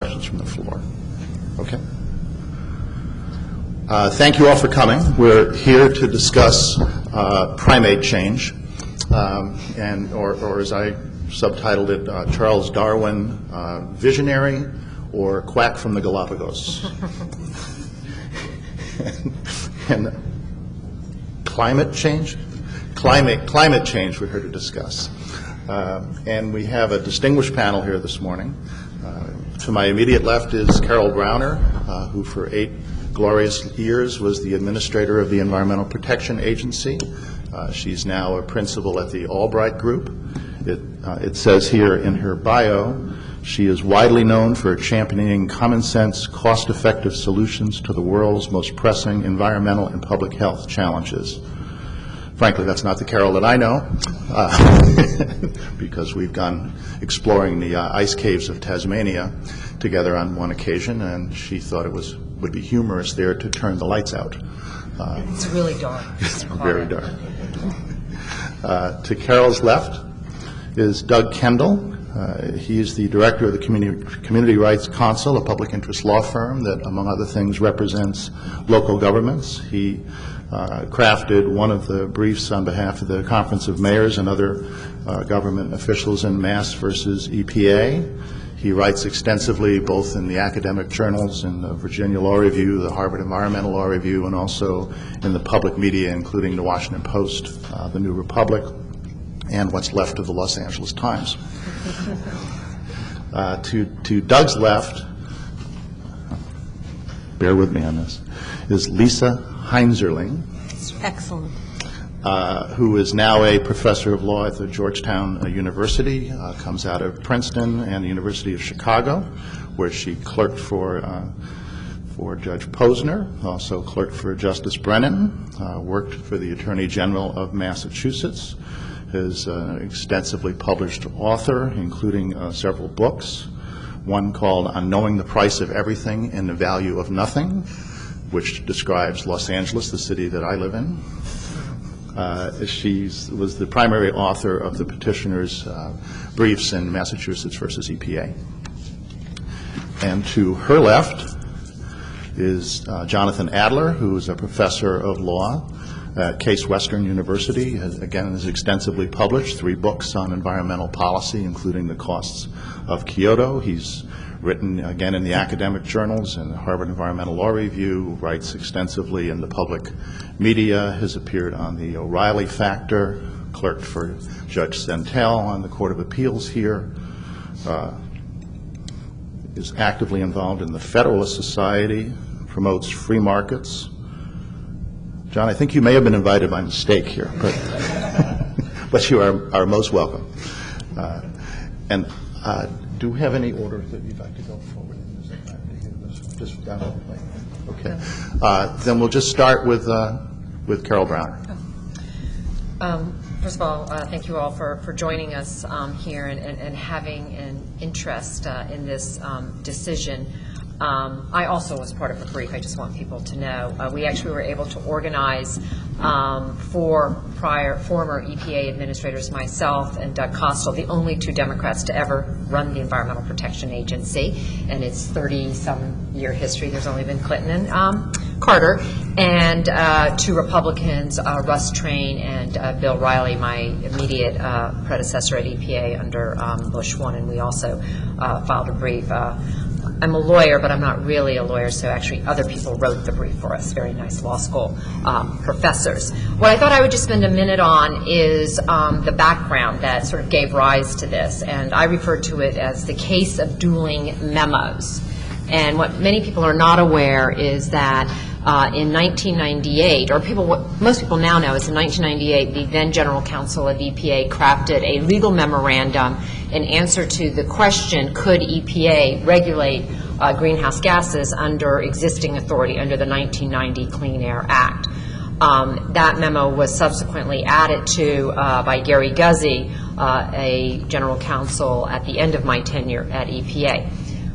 questions from the floor. Okay. Thank you all for coming. We're here to discuss primate change, or as I subtitled it, Charles Darwin, visionary or quack from the Galapagos. and climate change? Climate change we're here to discuss. And we have a distinguished panel here this morning. To my immediate left is Carol Browner, who for 8 glorious years was the administrator of the Environmental Protection Agency. She's now a principal at the Albright Group. It says here in her bio, she is widely known for championing common sense, cost-effective solutions to the world's most pressing environmental and public health challenges. Frankly, that's not the Carol that I know, because we've gone exploring the ice caves of Tasmania together on one occasion, and she thought it would be humorous there to turn the lights out. It's really dark. It's very dark. To Carol's left is Doug Kendall. He is the director of the Community Rights Council, a public interest law firm that, among other things, represents local governments. He crafted one of the briefs on behalf of the Conference of Mayors and other government officials in Mass versus EPA. He writes extensively both in the academic journals, in the Virginia Law Review, the Harvard Environmental Law Review, and also in the public media, including the Washington Post, the New Republic, and what's left of the Los Angeles Times. To Doug's left, bear with me on this, is Lisa Heinzerling. Excellent. Who is now a professor of law at the Georgetown University, comes out of Princeton and the University of Chicago, where she clerked for Judge Posner, also clerked for Justice Brennan, worked for the Attorney General of Massachusetts, is an extensively published author, including several books, one called On Knowing the Price of Everything and the Value of Nothing, which describes Los Angeles, the city that I live in. She was the primary author of the petitioner's briefs in Massachusetts versus EPA. And to her left is Jonathan Adler, who is a professor of law at Case Western University. Again, is extensively published, 3 books on environmental policy, including The Costs of Kyoto. He's written again in the academic journals and the Harvard Environmental Law Review, writes extensively in the public media, has appeared on the O'Reilly Factor, clerked for Judge Sentel on the Court of Appeals here, is actively involved in the Federalist Society, promotes free markets. John, I think you may have been invited by mistake here, but you are most welcome. Do we have any order that you'd like to go forward? Just down the way. Okay. Then we'll just start with Carol Browner. First of all, thank you all for joining us here and having an interest in this decision. I also was part of the brief. I just want people to know. We actually were able to organize 4 former EPA administrators, myself and Doug Kostel, the only 2 Democrats to ever run the Environmental Protection Agency, and its 30-some-year history. There's only been Clinton and Carter, and 2 Republicans, Russ Train and Bill Riley, my immediate predecessor at EPA under Bush 1, and we also filed a brief. I'm a lawyer, but I'm not really a lawyer, so actually other people wrote the brief for us, very nice law school professors. What I thought I would just spend a minute on is the background that sort of gave rise to this, and I refer to it as the case of dueling memos. And what many people are not aware is that in 1998, or most people now know is in 1998, the then General Counsel of EPA crafted a legal memorandum in answer to the question, could EPA regulate greenhouse gases under existing authority under the 1990 Clean Air Act. That memo was subsequently added to by Gary Guzzi, a general counsel at the end of my tenure at EPA.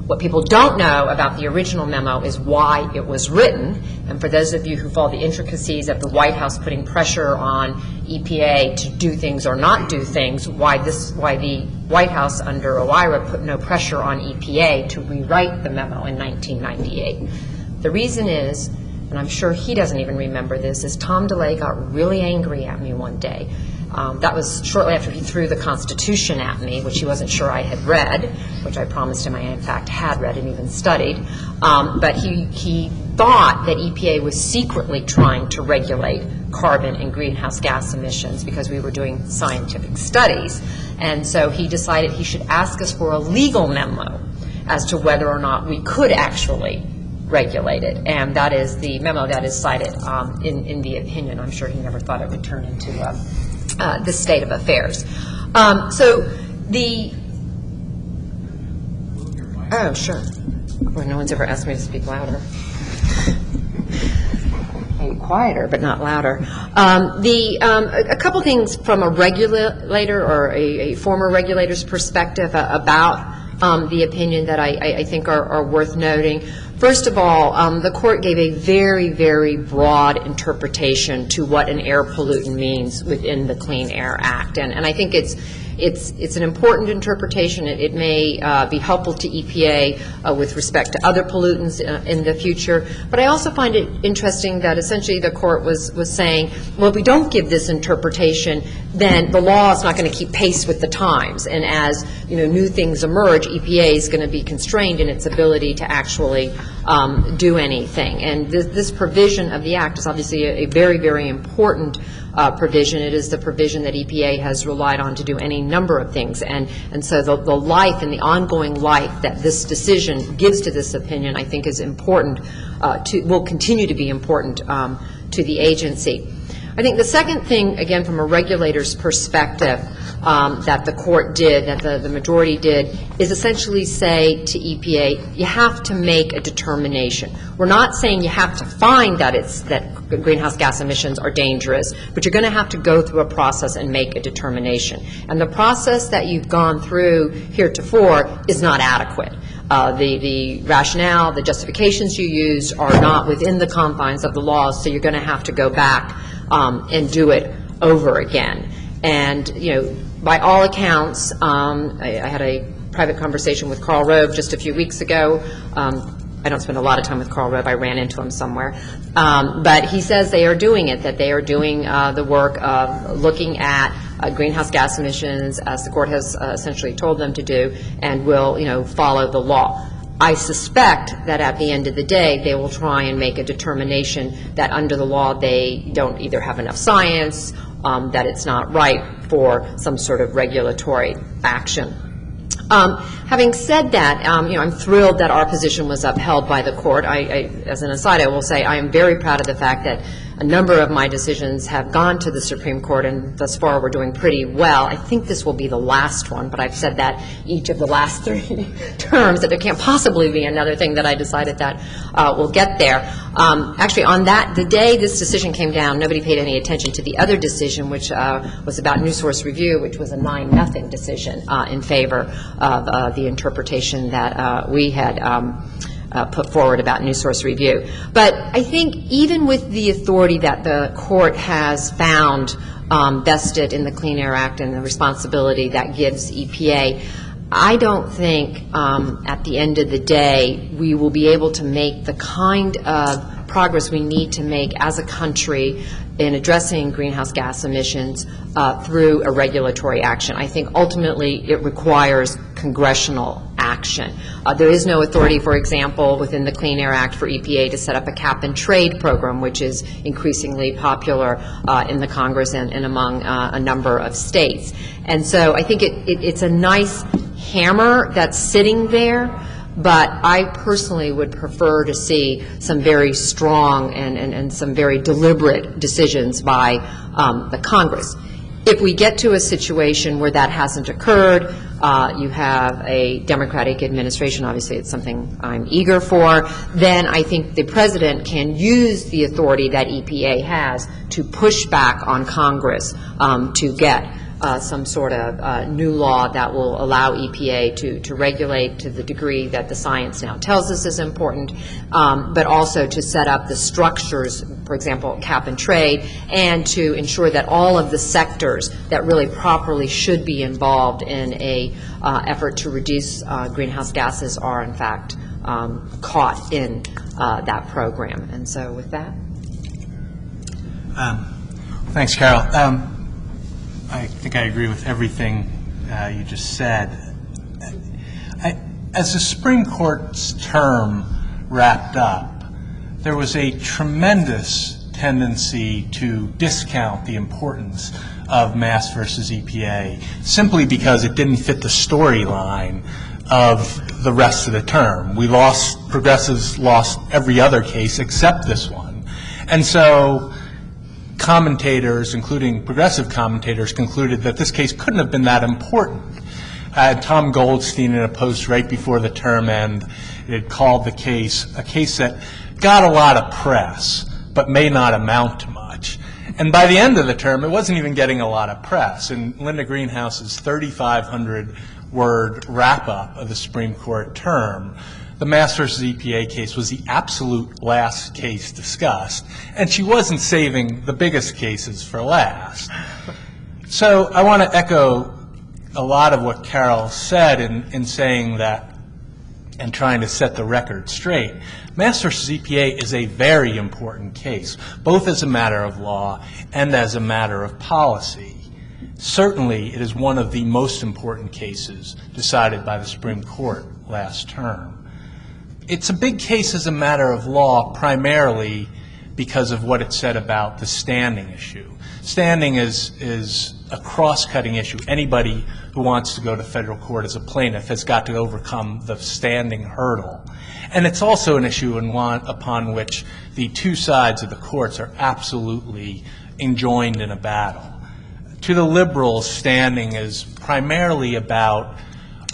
What people don't know about the original memo is why it was written. And for those of you who follow the intricacies of the White House putting pressure on EPA to do things or not do things, why the White House under OIRA put no pressure on EPA to rewrite the memo in 1998. The reason is, and I'm sure he doesn't even remember this, is Tom DeLay got really angry at me one day. That was shortly after he threw the Constitution at me, which he wasn't sure I had read, which I promised him I in fact had read and even studied. But he thought that EPA was secretly trying to regulate carbon and greenhouse gas emissions because we were doing scientific studies. And so he decided he should ask us for a legal memo as to whether or not we could actually regulate it. And that is the memo that is cited in the opinion. I'm sure he never thought it would turn into this state of affairs. So the, oh, sure. Well, no one's ever asked me to speak louder. Maybe quieter, but not louder. A couple things from a regulator or a former regulator's perspective about the opinion that I think are worth noting. First of all, the court gave a very, very broad interpretation to what an air pollutant means within the Clean Air Act, and I think it's an important interpretation. It may be helpful to EPA with respect to other pollutants in the future. But I also find it interesting that essentially the court was saying, well, if we don't give this interpretation, then the law is not going to keep pace with the times. And as new things emerge, EPA is going to be constrained in its ability to actually do anything. And this provision of the Act is obviously a very, very important provision. It is the provision that EPA has relied on to do any number of things. And so the life and the ongoing life that this decision gives to this opinion, I think, is important, will continue to be important to the agency. I think the second thing, again, from a regulator's perspective, that the court did, that the majority did, is essentially say to EPA, you have to make a determination. We're not saying you have to find that greenhouse gas emissions are dangerous, but you're going to have to go through a process and make a determination. And the process that you've gone through heretofore is not adequate. The rationale, the justifications you used are not within the confines of the law, so you're going to have to go back and do it over again. And, by all accounts, I had a private conversation with Karl Rove just a few weeks ago. I don't spend a lot of time with Karl Rove. I ran into him somewhere. But he says they are doing it, that they are doing the work of looking at greenhouse gas emissions, as the court has essentially told them to do, and will, follow the law. I suspect that at the end of the day, they will try and make a determination that under the law they don't either have enough science, that it's not right for some sort of regulatory action. Having said that, I'm thrilled that our position was upheld by the court. As an aside, I will say I am very proud of the fact that a number of my decisions have gone to the Supreme Court, and thus far we're doing pretty well. I think this will be the last one, but I've said that each of the last 3 terms, that there can't possibly be another thing that I decided that will get there. Actually, on the day this decision came down, nobody paid any attention to the other decision, which was about New Source Review, which was a 9-0 decision in favor of the interpretation that we had put forward about New Source Review. But I think even with the authority that the court has found vested in the Clean Air Act and the responsibility that gives EPA, I don't think at the end of the day we will be able to make the kind of progress we need to make as a country in addressing greenhouse gas emissions through a regulatory action. I think ultimately it requires congressional action. There is no authority, for example, within the Clean Air Act for EPA to set up a cap-and-trade program, which is increasingly popular in the Congress and among a number of states. And so I think it's a nice hammer that's sitting there, but I personally would prefer to see some very strong and some very deliberate decisions by the Congress. If we get to a situation where that hasn't occurred, you have a Democratic administration, obviously it's something I'm eager for, then I think the President can use the authority that EPA has to push back on Congress to get some sort of new law that will allow EPA to regulate to the degree that the science now tells us is important, but also to set up the structures, for example, cap and trade, and to ensure that all of the sectors that really properly should be involved in a effort to reduce greenhouse gases are in fact caught in that program. And so with that. Thanks, Carol. I think I agree with everything you just said. As the Supreme Court's term wrapped up, there was a tremendous tendency to discount the importance of Mass versus EPA simply because it didn't fit the storyline of the rest of the term. Progressives lost every other case except this one. And so commentators, including progressive commentators, concluded that this case couldn't have been that important. Tom Goldstein, in a post right before the term end, had called the case a case that got a lot of press but may not amount to much. And by the end of the term, it wasn't even getting a lot of press. In Linda Greenhouse's 3,500-word wrap-up of the Supreme Court term, the Mass versus EPA case was the absolute last case discussed, and she wasn't saving the biggest cases for last. So I want to echo a lot of what Carol said in saying that and trying to set the record straight. Mass versus EPA is a very important case, both as a matter of law and as a matter of policy. Certainly, it is one of the most important cases decided by the Supreme Court last term. It's a big case as a matter of law primarily because of what it said about the standing issue. Standing is a cross-cutting issue. Anybody who wants to go to federal court as a plaintiff has got to overcome the standing hurdle. And it's also an issue upon which the two sides of the courts are absolutely enjoined in a battle. To the liberals, standing is primarily about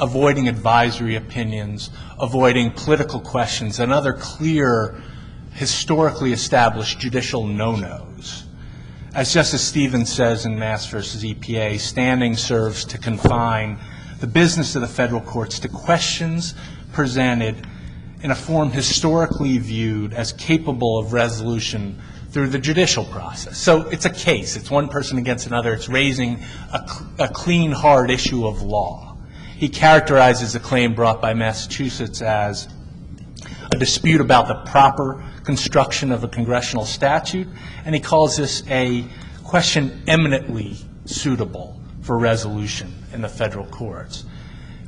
avoiding advisory opinions, avoiding political questions, and other clear, historically established judicial no-nos. As Justice Stevens says in Mass versus EPA, standing serves to confine the business of the federal courts to questions presented in a form historically viewed as capable of resolution through the judicial process. So it's a case. It's one person against another. It's raising a clean, hard issue of law. He characterizes the claim brought by Massachusetts as a dispute about the proper construction of a congressional statute, and he calls this a question eminently suitable for resolution in the federal courts.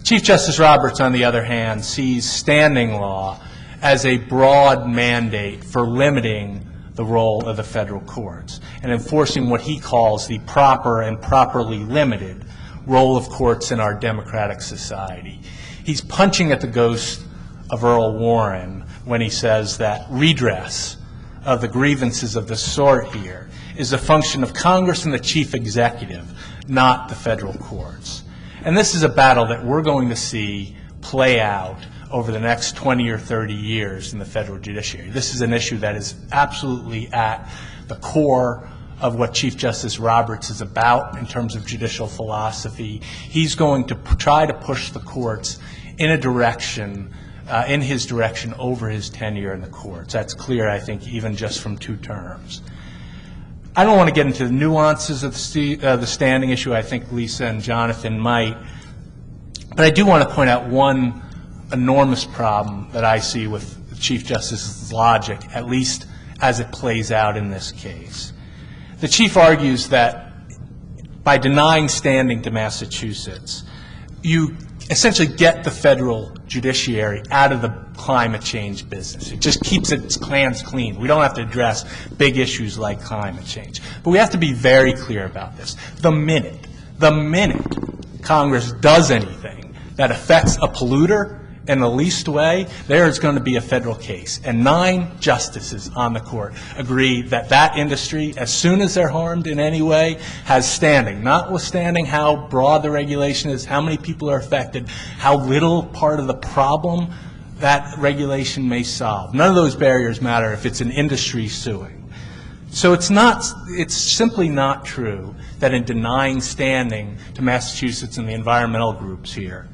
Chief Justice Roberts, on the other hand, sees standing law as a broad mandate for limiting the role of the federal courts and enforcing what he calls the proper and properly limited role of courts in our democratic society. He's punching at the ghost of Earl Warren when he says that redress of the grievances of the sort here is a function of Congress and the chief executive, not the federal courts. And this is a battle that we're going to see play out over the next 20 or 30 years in the federal judiciary. This is an issue that is absolutely at the core of what Chief Justice Roberts is about in terms of judicial philosophy. He's going to try to push the courts in a direction, in his direction over his tenure in the courts. That's clear, I think, even just from 2 terms. I don't want to get into the nuances of the standing issue. I think Lisa and Jonathan might. But I do want to point out one enormous problem that I see with Chief Justice's logic, at least as it plays out in this case. The Chief argues that by denying standing to Massachusetts, you essentially get the federal judiciary out of the climate change business. It just keeps its hands clean. We don't have to address big issues like climate change. But we have to be very clear about this. The minute Congress does anything that affects a polluter in the least way, there is going to be a federal case. And 9 justices on the court agree that that industry, as soon as they're harmed in any way, has standing, notwithstanding how broad the regulation is, how many people are affected, how little part of the problem that regulation may solve. None of those barriers matter if it's an industry suing. So it's simply not true that in denying standing to Massachusetts and the environmental groups here,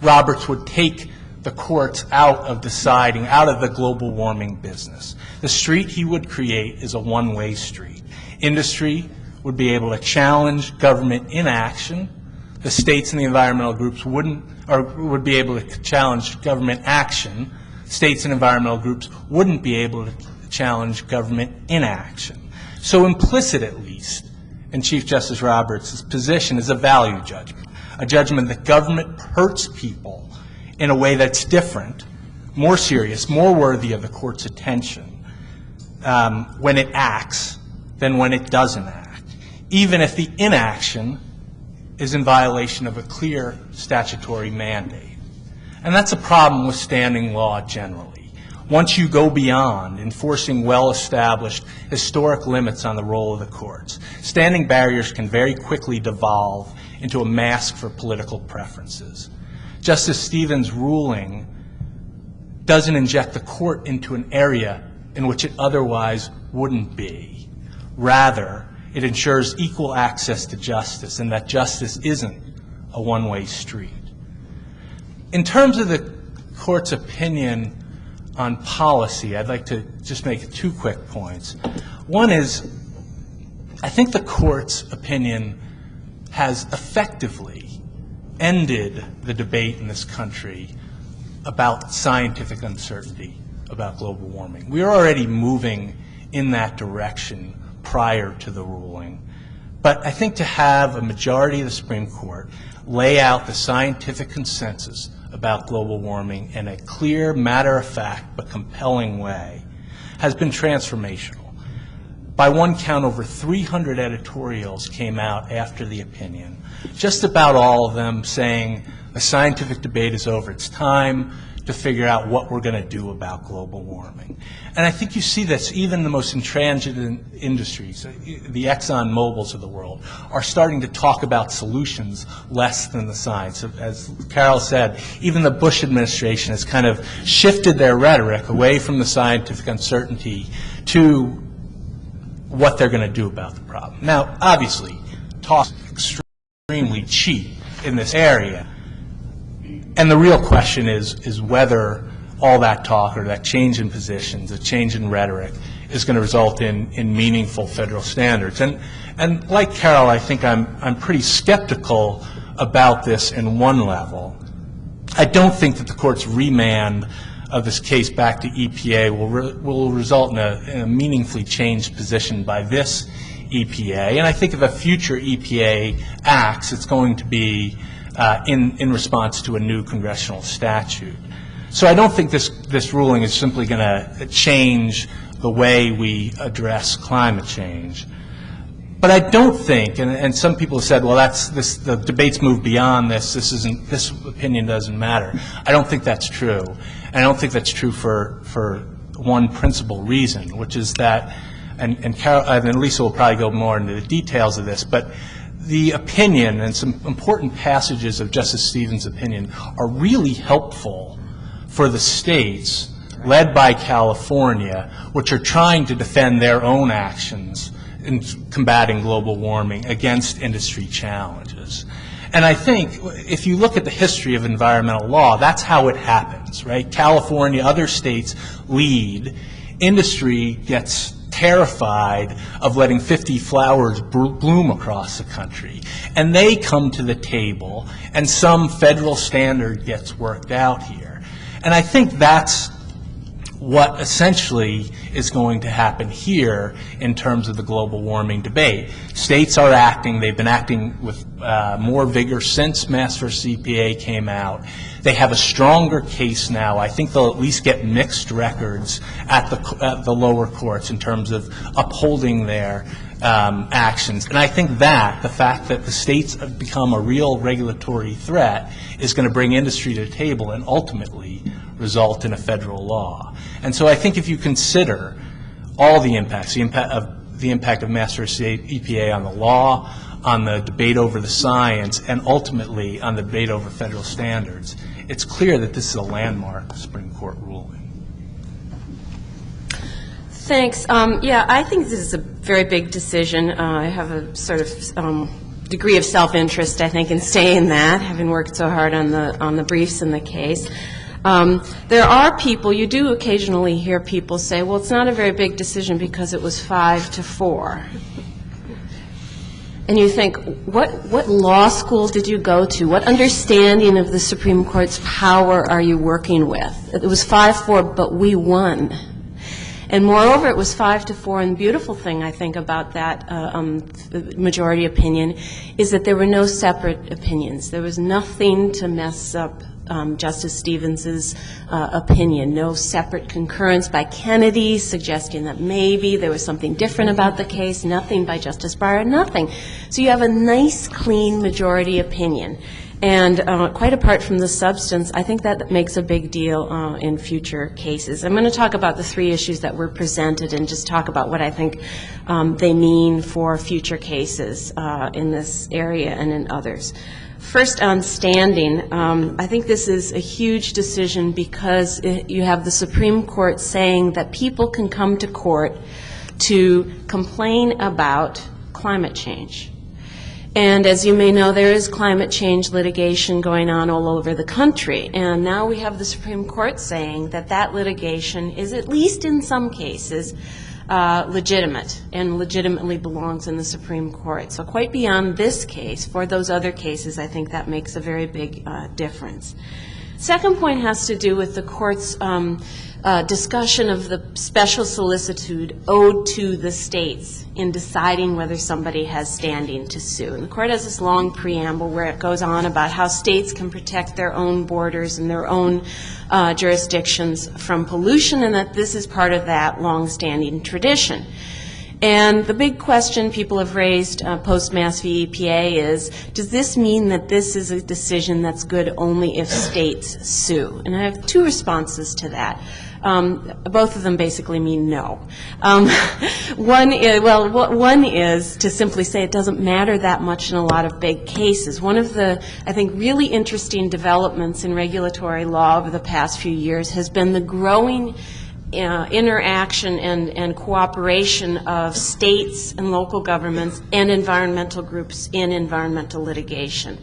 Roberts would take the courts out of deciding, out of the global warming business. The street he would create is a one-way street. Industry would be able to challenge government inaction. The states and the environmental groups would be able to challenge government action. States and environmental groups wouldn't be able to challenge government inaction. So implicit, at least, in Chief Justice Roberts' position is a value judgment, a judgment that government hurts people in a way that's different, more serious, more worthy of the court's attention when it acts than when it doesn't act, even if the inaction is in violation of a clear statutory mandate. And that's a problem with standing law generally. Once you go beyond enforcing well-established historic limits on the role of the courts, standing barriers can very quickly devolve into a mask for political preferences. Justice Stevens' ruling doesn't inject the court into an area in which it otherwise wouldn't be. Rather, it ensures equal access to justice, and that justice isn't a one-way street. In terms of the court's opinion on policy, I'd like to just make 2 quick points. One is, I think the court's opinion has effectively ended the debate in this country about scientific uncertainty about global warming. We are already moving in that direction prior to the ruling. But I think to have a majority of the Supreme Court lay out the scientific consensus about global warming in a clear, matter-of-fact, but compelling way has been transformational. By one count, over 300 editorials came out after the opinion, just about all of them saying the scientific debate is over. It's time to figure out what we're going to do about global warming. And I think you see this even the most intransigent industries, the Exxon Mobils of the world, are starting to talk about solutions less than the science. As Carol said, even the Bush administration has kind of shifted their rhetoric away from the scientific uncertainty to what they're going to do about the problem. Now, obviously, talk is extremely cheap in this area. And the real question is whether all that talk or that change in positions, a change in rhetoric, is going to result in meaningful federal standards. And like Carol, I think I'm pretty skeptical about this in one level. I don't think that the court's remand of this case back to EPA will result in a meaningfully changed position by this EPA. And I think if a future EPA acts, it's going to be in response to a new congressional statute. So I don't think this ruling is simply going to change the way we address climate change. But I don't think, and some people have said, well, the debate's moved beyond this. This opinion doesn't matter. I don't think that's true. And I don't think that's true for one principal reason, which is that, and Carol and Lisa will probably go more into the details of this, but the opinion and some important passages of Justice Stevens' opinion are really helpful for the states, led by California, which are trying to defend their own actions in combating global warming against industry challenges. And I think if you look at the history of environmental law, that's how it happens, right? California, other states lead. Industry gets terrified of letting 50 flowers bloom across the country. And they come to the table, and some federal standard gets worked out here. And I think that's what essentially is going to happen here in terms of the global warming debate. States are acting. They've been acting with more vigor since Mass vs. EPA came out. They have a stronger case now. I think they'll at least get mixed records at the lower courts in terms of upholding their actions. And I think that the fact that the states have become a real regulatory threat is going to bring industry to the table and ultimately result in a federal law. And so I think if you consider all the impacts, the impact of Mass vs. EPA on the law, on the debate over the science, and ultimately on the debate over federal standards, it's clear that this is a landmark Supreme Court ruling. Thanks. Yeah, I think this is a very big decision. I have a sort of degree of self-interest, I think, in saying that, having worked so hard on the briefs in the case. There are people, you do occasionally hear people say, well, it's not a very big decision because it was 5-4. And you think, what law school did you go to? What understanding of the Supreme Court's power are you working with? It was 5-4, but we won. And moreover, it was 5-4, and the beautiful thing, I think, about that majority opinion is that there were no separate opinions. There was nothing to mess up Justice Stevens's opinion, no separate concurrence by Kennedy suggesting that maybe there was something different about the case, nothing by Justice Breyer, nothing. So you have a nice, clean majority opinion. And quite apart from the substance, I think that makes a big deal in future cases. I'm going to talk about the three issues that were presented and just talk about what I think they mean for future cases in this area and in others. First, on standing, I think this is a huge decision because you have the Supreme Court saying that people can come to court to complain about climate change. And as you may know, there is climate change litigation going on all over the country. And now we have the Supreme Court saying that that litigation is, at least in some cases, legitimate and legitimately belongs in the Supreme Court. So quite beyond this case, for those other cases, I think that makes a very big difference. Second point has to do with the Court's discussion of the special solicitude owed to the states in deciding whether somebody has standing to sue. And the Court has this long preamble where it goes on about how states can protect their own borders and their own jurisdictions from pollution, and that this is part of that long-standing tradition. And the big question people have raised post-Mass v. EPA is, does this mean that this is a decision that's good only if states sue? And I have two responses to that. Both of them basically mean no. One is to simply say it doesn't matter that much in a lot of big cases. One of the, I think, really interesting developments in regulatory law over the past few years has been the growing interaction and cooperation of states and local governments and environmental groups in environmental litigation.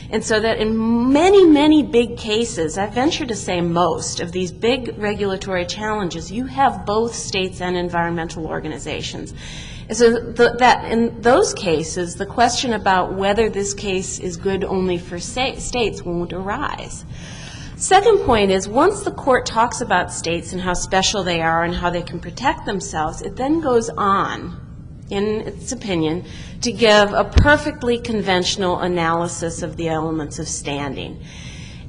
And so that in many, many big cases, I venture to say most of these big regulatory challenges, you have both states and environmental organizations. And so that in those cases, the question about whether this case is good only for states won't arise. Second point is, once the Court talks about states and how special they are and how they can protect themselves, it then goes on, in its opinion, to give a perfectly conventional analysis of the elements of standing.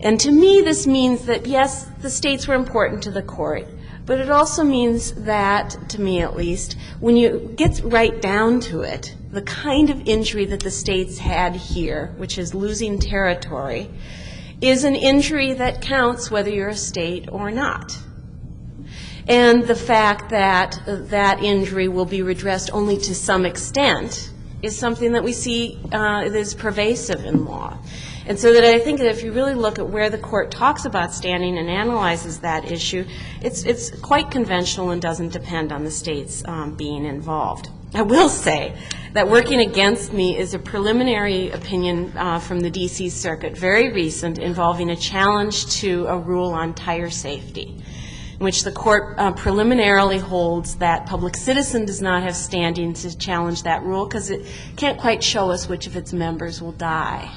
And to me, this means that, yes, the states were important to the Court, but it also means that, to me at least, when you get right down to it, the kind of injury that the states had here, which is losing territory, is an injury that counts whether you're a state or not. And the fact that that injury will be redressed only to some extent is something that we see is pervasive in law. And so that I think that if you really look at where the Court talks about standing and analyzes that issue, it's quite conventional and doesn't depend on the states being involved. I will say that working against me is a preliminary opinion from the D.C. Circuit, very recent, involving a challenge to a rule on tire safety, in which the Court preliminarily holds that Public Citizen does not have standing to challenge that rule because it can't quite show us which of its members will die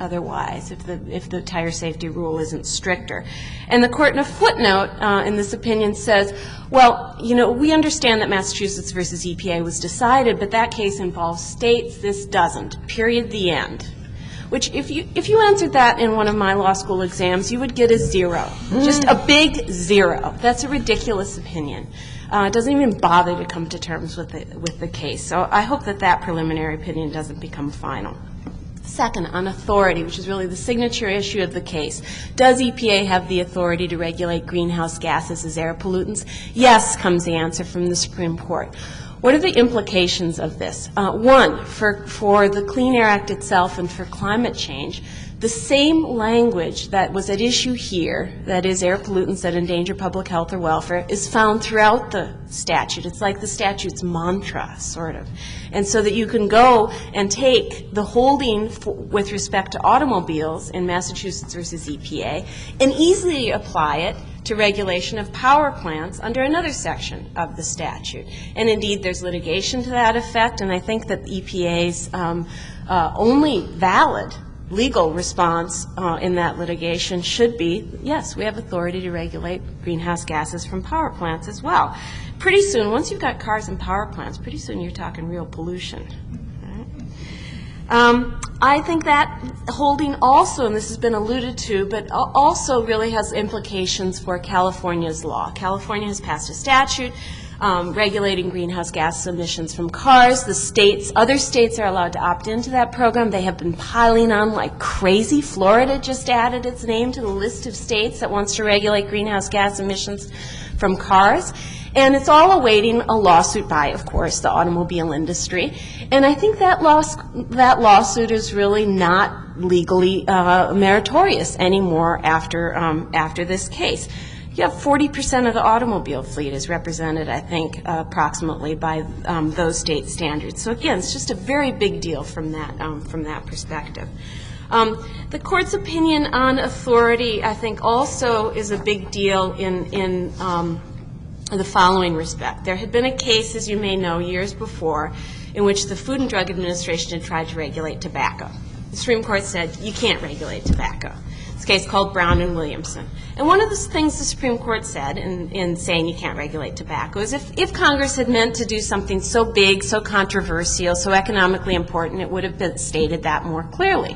otherwise if the tire safety rule isn't stricter. And the Court in a footnote in this opinion says, well, you know, we understand that Massachusetts versus EPA was decided, but that case involves states, this doesn't, period, the end. Which if you answered that in one of my law school exams, you would get a 0, just a big 0. That's a ridiculous opinion. It doesn't even bother to come to terms with the case. So I hope that that preliminary opinion doesn't become final. Second, on authority, which is really the signature issue of the case. Does EPA have the authority to regulate greenhouse gases as air pollutants? Yes, comes the answer from the Supreme Court. What are the implications of this? One, for the Clean Air Act itself and for climate change, The same language that was at issue here, that is air pollutants that endanger public health or welfare, is found throughout the statute. It's like the statute's mantra, sort of. And so that you can go and take the holding with respect to automobiles in Massachusetts versus EPA and easily apply it to regulation of power plants under another section of the statute. And indeed, there's litigation to that effect, and I think that EPA's only valid legal response in that litigation should be, yes, we have authority to regulate greenhouse gases from power plants as well. Pretty soon, once you've got cars and power plants, pretty soon you're talking real pollution. I think that holding also, and this has been alluded to, but also really has implications for California's law. California has passed a statute regulating greenhouse gas emissions from cars. The states, other states are allowed to opt into that program. They have been piling on like crazy. Florida just added its name to the list of states that wants to regulate greenhouse gas emissions from cars. And it's all awaiting a lawsuit by, of course, the automobile industry. And I think that lawsuit is really not legally meritorious anymore after this case. You have 40% of the automobile fleet is represented, I think, approximately by those state standards. So again, it's just a very big deal from that perspective. The court's opinion on authority, I think, also is a big deal in the following respect. There had been a case, as you may know, years before, in which the Food and Drug Administration had tried to regulate tobacco. The Supreme Court said, you can't regulate tobacco. It's a case called Brown and Williamson. And one of the things the Supreme Court said in saying you can't regulate tobacco is if Congress had meant to do something so big, so controversial, so economically important, it would have been stated that more clearly.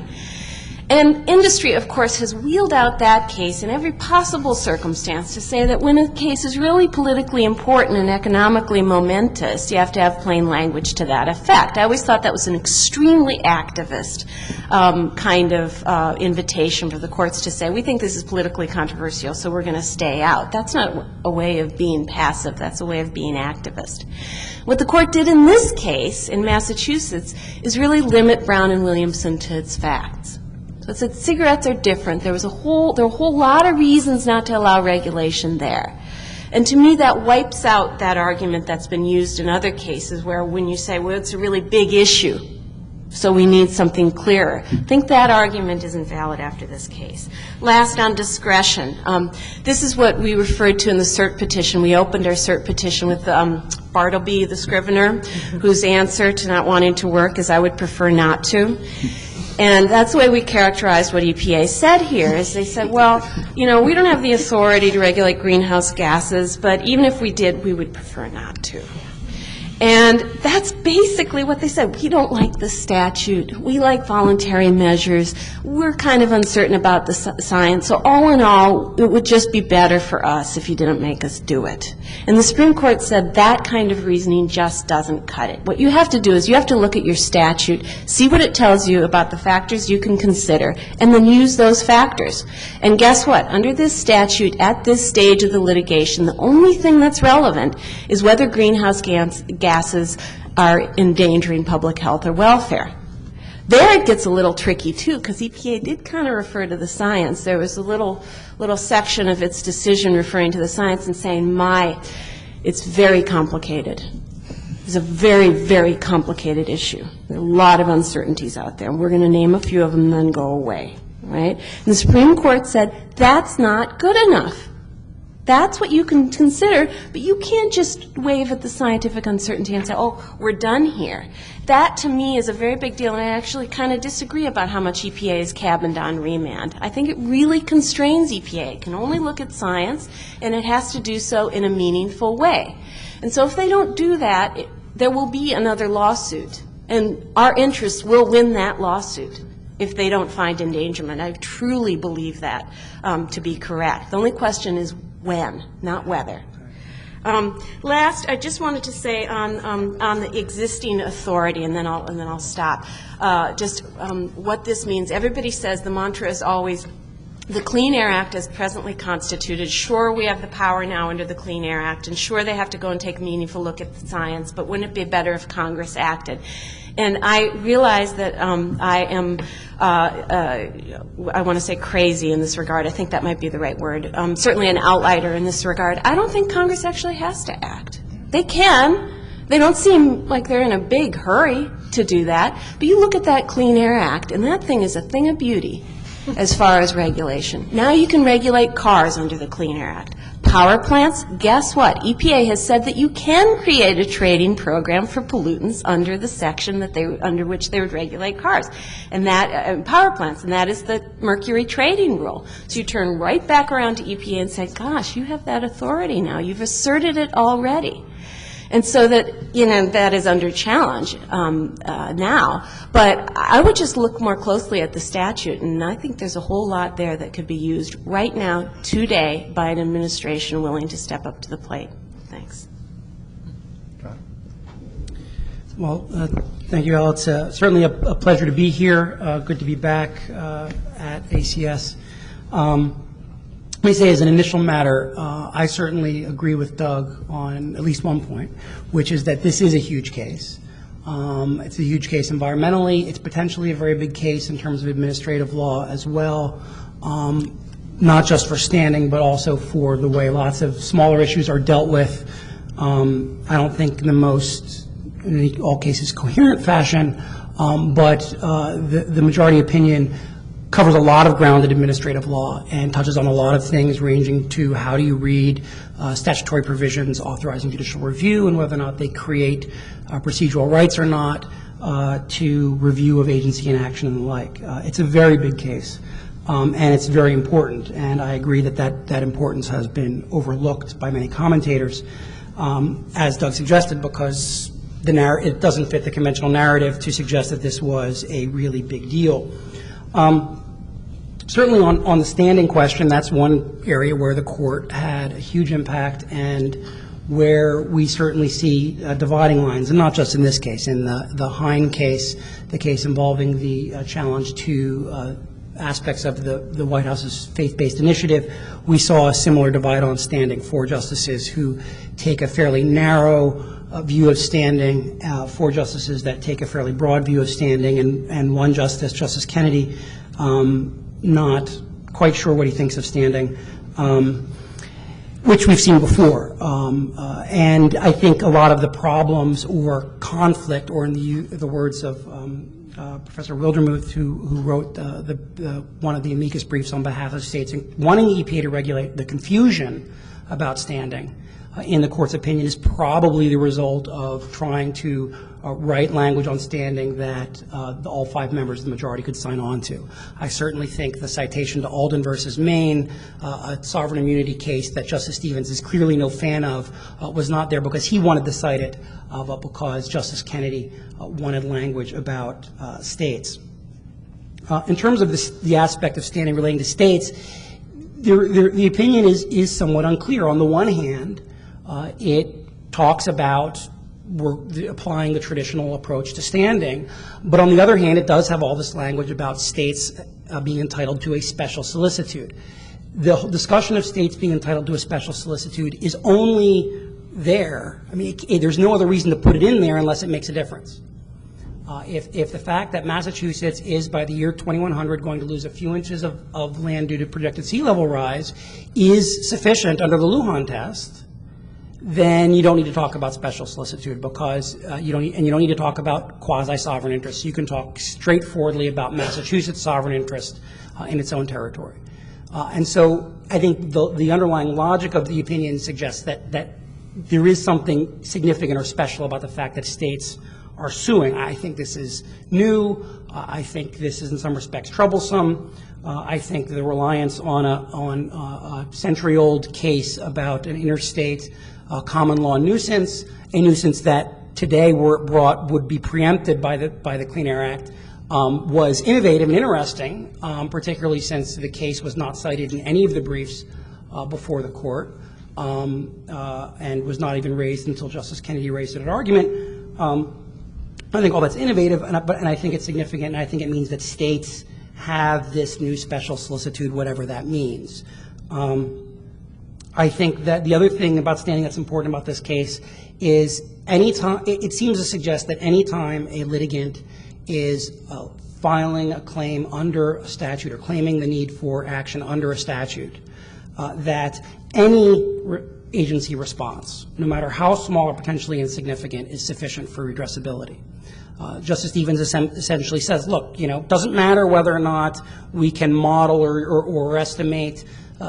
And industry, of course, has wheeled out that case in every possible circumstance to say that when a case is really politically important and economically momentous, you have to have plain language to that effect. I always thought that was an extremely activist kind of invitation for the courts to say, we think this is politically controversial, so we're going to stay out. That's not a way of being passive. That's a way of being activist. What the court did in this case, in Massachusetts, is really limit Brown and Williamson to its facts. So it said cigarettes are different. There were a whole lot of reasons not to allow regulation there. And to me, that wipes out that argument that's been used in other cases where when you say, well, it's a really big issue, so we need something clearer. I think that argument isn't valid after this case. Last, on discretion. This is what we referred to in the cert petition. We opened our cert petition with Bartleby, the scrivener, whose answer to not wanting to work is, I would prefer not to. And that's the way we characterized what EPA said here, is they said, well, you know, we don't have the authority to regulate greenhouse gases, but even if we did, we would prefer not to. And that's basically what they said. We don't like the statute. We like voluntary measures. We're kind of uncertain about the science. So all in all, it would just be better for us if you didn't make us do it. And the Supreme Court said that kind of reasoning just doesn't cut it. What you have to do is you have to look at your statute, see what it tells you about the factors you can consider, and then use those factors. And guess what? Under this statute, at this stage of the litigation, the only thing that's relevant is whether greenhouse gases are endangering public health or welfare. There it gets a little tricky, too, because EPA did kind of refer to the science. There was a little section of its decision referring to the science and saying, it's very complicated. It's a very, very complicated issue. There are a lot of uncertainties out there, and we're going to name a few of them and then go away, right? And the Supreme Court said, that's not good enough. That's what you can consider, but you can't just wave at the scientific uncertainty and say, oh, we're done here. That, to me, is a very big deal, and I actually kind of disagree about how much EPA is cabined on remand. I think it really constrains EPA. It can only look at science, and it has to do so in a meaningful way. And so if they don't do that, there will be another lawsuit, and our interests will win that lawsuit if they don't find endangerment. I truly believe that to be correct. The only question is when, not whether. Last, I just wanted to say on the existing authority, and then I'll stop. What this means. Everybody says the mantra is always the Clean Air Act is presently constituted. Sure, we have the power now under the Clean Air Act, and sure, they have to go and take a meaningful look at the science, but wouldn't it be better if Congress acted? And I realize that I am, I want to say crazy in this regard. I think that might be the right word. Certainly an outlier in this regard. I don't think Congress actually has to act. They can. They don't seem like they're in a big hurry to do that. But you look at that Clean Air Act, and that thing is a thing of beauty as far as regulation. Now you can regulate cars under the Clean Air Act. Power plants, guess what? EPA has said that you can create a trading program for pollutants under the section that under which they would regulate cars, and that power plants, and that is the mercury trading rule. So you turn right back around to EPA and say, gosh, you have that authority now. You've asserted it already. And so that, that is under challenge now. But I would just look more closely at the statute, and I think there's a whole lot there that could be used right now, today, by an administration willing to step up to the plate. Thanks. Well, thank you, Al. It's certainly a pleasure to be here. Good to be back at ACS. Let me say as an initial matter, I certainly agree with Doug on at least one point, which is that this is a huge case. It's a huge case environmentally. It's potentially a very big case in terms of administrative law as well, not just for standing, but also for the way lots of smaller issues are dealt with. I don't think in the most, in all cases, coherent fashion, but the majority opinion covers a lot of ground in administrative law and touches on a lot of things ranging to how do you read statutory provisions authorizing judicial review and whether or not they create procedural rights or not to review of agency inaction and the like. It's a very big case, and it's very important, and I agree that importance has been overlooked by many commentators, as Doug suggested, because it doesn't fit the conventional narrative to suggest that this was a really big deal. Certainly on the standing question, that's one area where the court had a huge impact and where we certainly see dividing lines, and not just in this case. In the Hine case, the case involving the challenge to aspects of the White House's faith-based initiative, we saw a similar divide on standing. 4 justices who take a fairly narrow view of standing, 4 justices that take a fairly broad view of standing, and 1 justice, Justice Kennedy, not quite sure what he thinks of standing, which we've seen before. And I think a lot of the problems or conflict, or in the words of Professor Wildermuth, who wrote one of the amicus briefs on behalf of states wanting EPA to regulate, the confusion about standing in the court's opinion is probably the result of trying to write language on standing that all 5 members of the majority could sign on to. I certainly think the citation to Alden versus Maine, a sovereign immunity case that Justice Stevens is clearly no fan of, was not there because he wanted to cite it, but because Justice Kennedy wanted language about states. In terms of the aspect of standing relating to states, the opinion is somewhat unclear. On the one hand, it talks about applying the traditional approach to standing, but on the other hand, it does have all this language about states being entitled to a special solicitude. The discussion of states being entitled to a special solicitude is only there. I mean, there's no other reason to put it in there unless it makes a difference. If the fact that Massachusetts is, by the year 2100, going to lose a few inches of land due to projected sea level rise is sufficient under the Lujan test, then you don't need to talk about special solicitude because you don't need to talk about quasi-sovereign interests. You can talk straightforwardly about Massachusetts' sovereign interest in its own territory. And so I think the underlying logic of the opinion suggests that there is something significant or special about the fact that states are suing. I think this is new. I think this is in some respects troublesome. I think the reliance on a century-old case about an interstate common law nuisance, a nuisance that today were brought would be preempted by the Clean Air Act, was innovative and interesting, particularly since the case was not cited in any of the briefs before the court, and was not even raised until Justice Kennedy raised it at argument. I think all that's innovative, and I think it's significant, and I think it means that states have this new special solicitude, whatever that means. I think that the other thing about standing that's important about this case is it seems to suggest that any time a litigant is filing a claim under a statute or claiming the need for action under a statute, that any agency response, no matter how small or potentially insignificant, is sufficient for redressability. Justice Stevens essentially says, look, doesn't matter whether or not we can model or estimate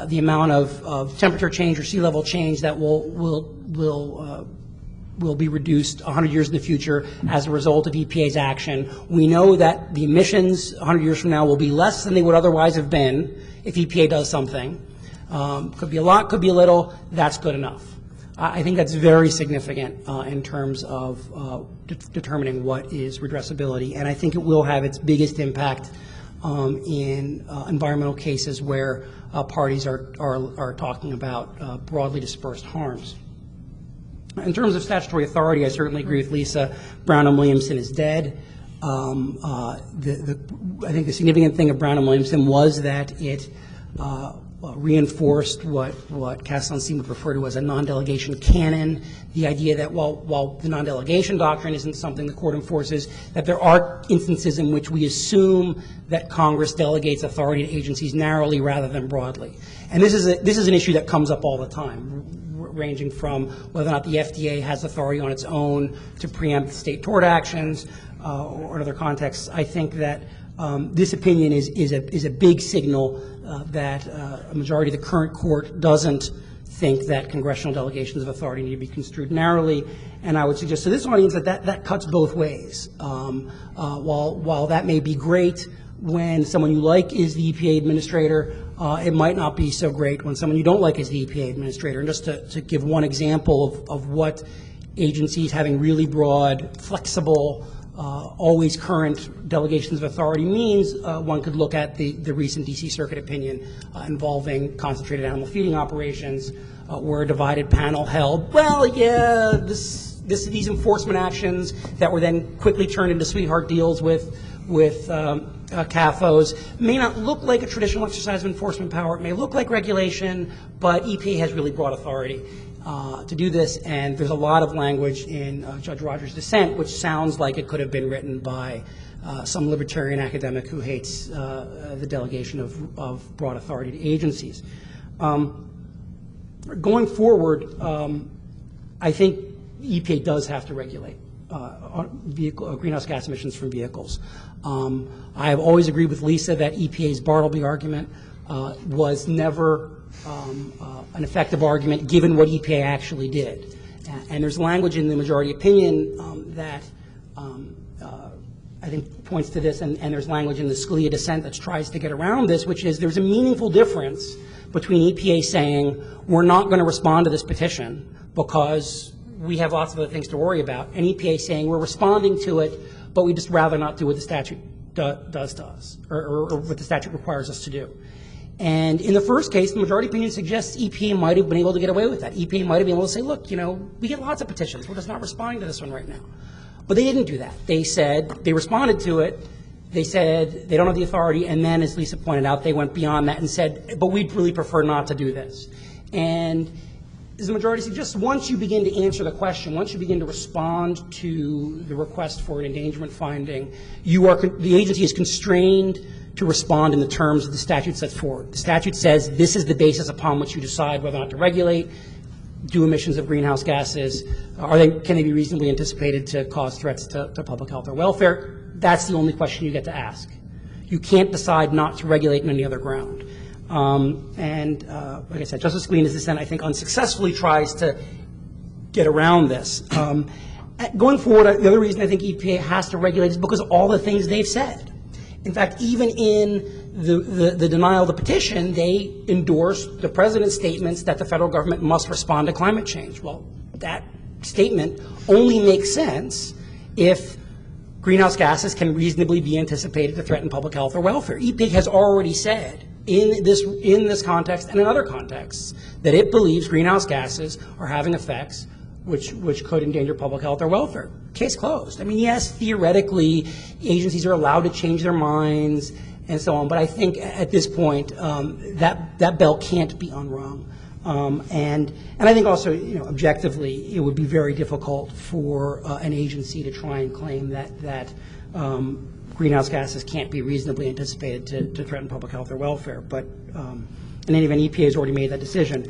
the amount of temperature change or sea level change that will be reduced 100 years in the future as a result of EPA's action. We know that the emissions 100 years from now will be less than they would otherwise have been if EPA does something. Could be a lot, could be a little. That's good enough. I think that's very significant in terms of determining what is redressability, and I think it will have its biggest impact in environmental cases where parties are talking about broadly dispersed harms. In terms of statutory authority, I certainly agree with Lisa. Brown and Williamson is dead. I think the significant thing of Brown and Williamson was that it reinforced what Castellan would refer to as a non-delegation canon, the idea that while the non-delegation doctrine isn't something the court enforces, that there are instances in which we assume that Congress delegates authority to agencies narrowly rather than broadly. And this is an issue that comes up all the time, ranging from whether or not the FDA has authority on its own to preempt state tort actions or in other contexts. I think that this opinion is a big signal that a majority of the current court doesn't think that congressional delegations of authority need to be construed narrowly. And I would suggest to this audience that cuts both ways. While that may be great when someone you like is the EPA administrator, it might not be so great when someone you don't like is the EPA administrator. And just to give one example of what agencies having really broad, flexible, always current delegations of authority means, one could look at the recent D.C. Circuit opinion involving concentrated animal feeding operations, where a divided panel held, well, yeah, these enforcement actions that were then quickly turned into sweetheart deals with CAFOs may not look like a traditional exercise of enforcement power. It may look like regulation, but EPA has really broad authority to do this, and there's a lot of language in Judge Rogers' dissent which sounds like it could have been written by some libertarian academic who hates the delegation of broad authority to agencies. Going forward, I think EPA does have to regulate greenhouse gas emissions from vehicles. I have always agreed with Lisa that EPA's Bartleby argument was never an effective argument given what EPA actually did. And there's language in the majority opinion that I think points to this, and there's language in the Scalia dissent that tries to get around this, which is there's a meaningful difference between EPA saying we're not going to respond to this petition because we have lots of other things to worry about, and EPA saying we're responding to it, but we just rather not do what the statute does to us, or what the statute requires us to do. And in the first case, the majority opinion suggests EPA might have been able to get away with that. EPA might have been able to say, look, we get lots of petitions. We're just not responding to this one right now. But they didn't do that. They said, they responded to it. They said they don't have the authority. And then, as Lisa pointed out, they went beyond that and said, but we'd really prefer not to do this. And as the majority suggests, once you begin to answer the question, once you begin to respond to the request for an endangerment finding, the agency is constrained to respond in the terms of the statute sets forward. The statute says this is the basis upon which you decide whether or not to regulate. Do emissions of greenhouse gases, can they be reasonably anticipated to cause threats to public health or welfare? That's the only question you get to ask. You can't decide not to regulate on any other ground. Like I said, Justice Scalia's dissent, I think, unsuccessfully tries to get around this. Going forward, the other reason I think EPA has to regulate is because of all the things they've said. In fact, even in the denial of the petition, they endorsed the President's statements that the federal government must respond to climate change. Well, that statement only makes sense if greenhouse gases can reasonably be anticipated to threaten public health or welfare. EPA has already said in this context and in other contexts that it believes greenhouse gases are having effects which could endanger public health or welfare. Case closed. I mean, yes, theoretically, agencies are allowed to change their minds and so on. But I think at this point, that bell can't be unrung. And I think also, objectively, it would be very difficult for an agency to try and claim that greenhouse gases can't be reasonably anticipated to threaten public health or welfare. But in any event, EPA has already made that decision.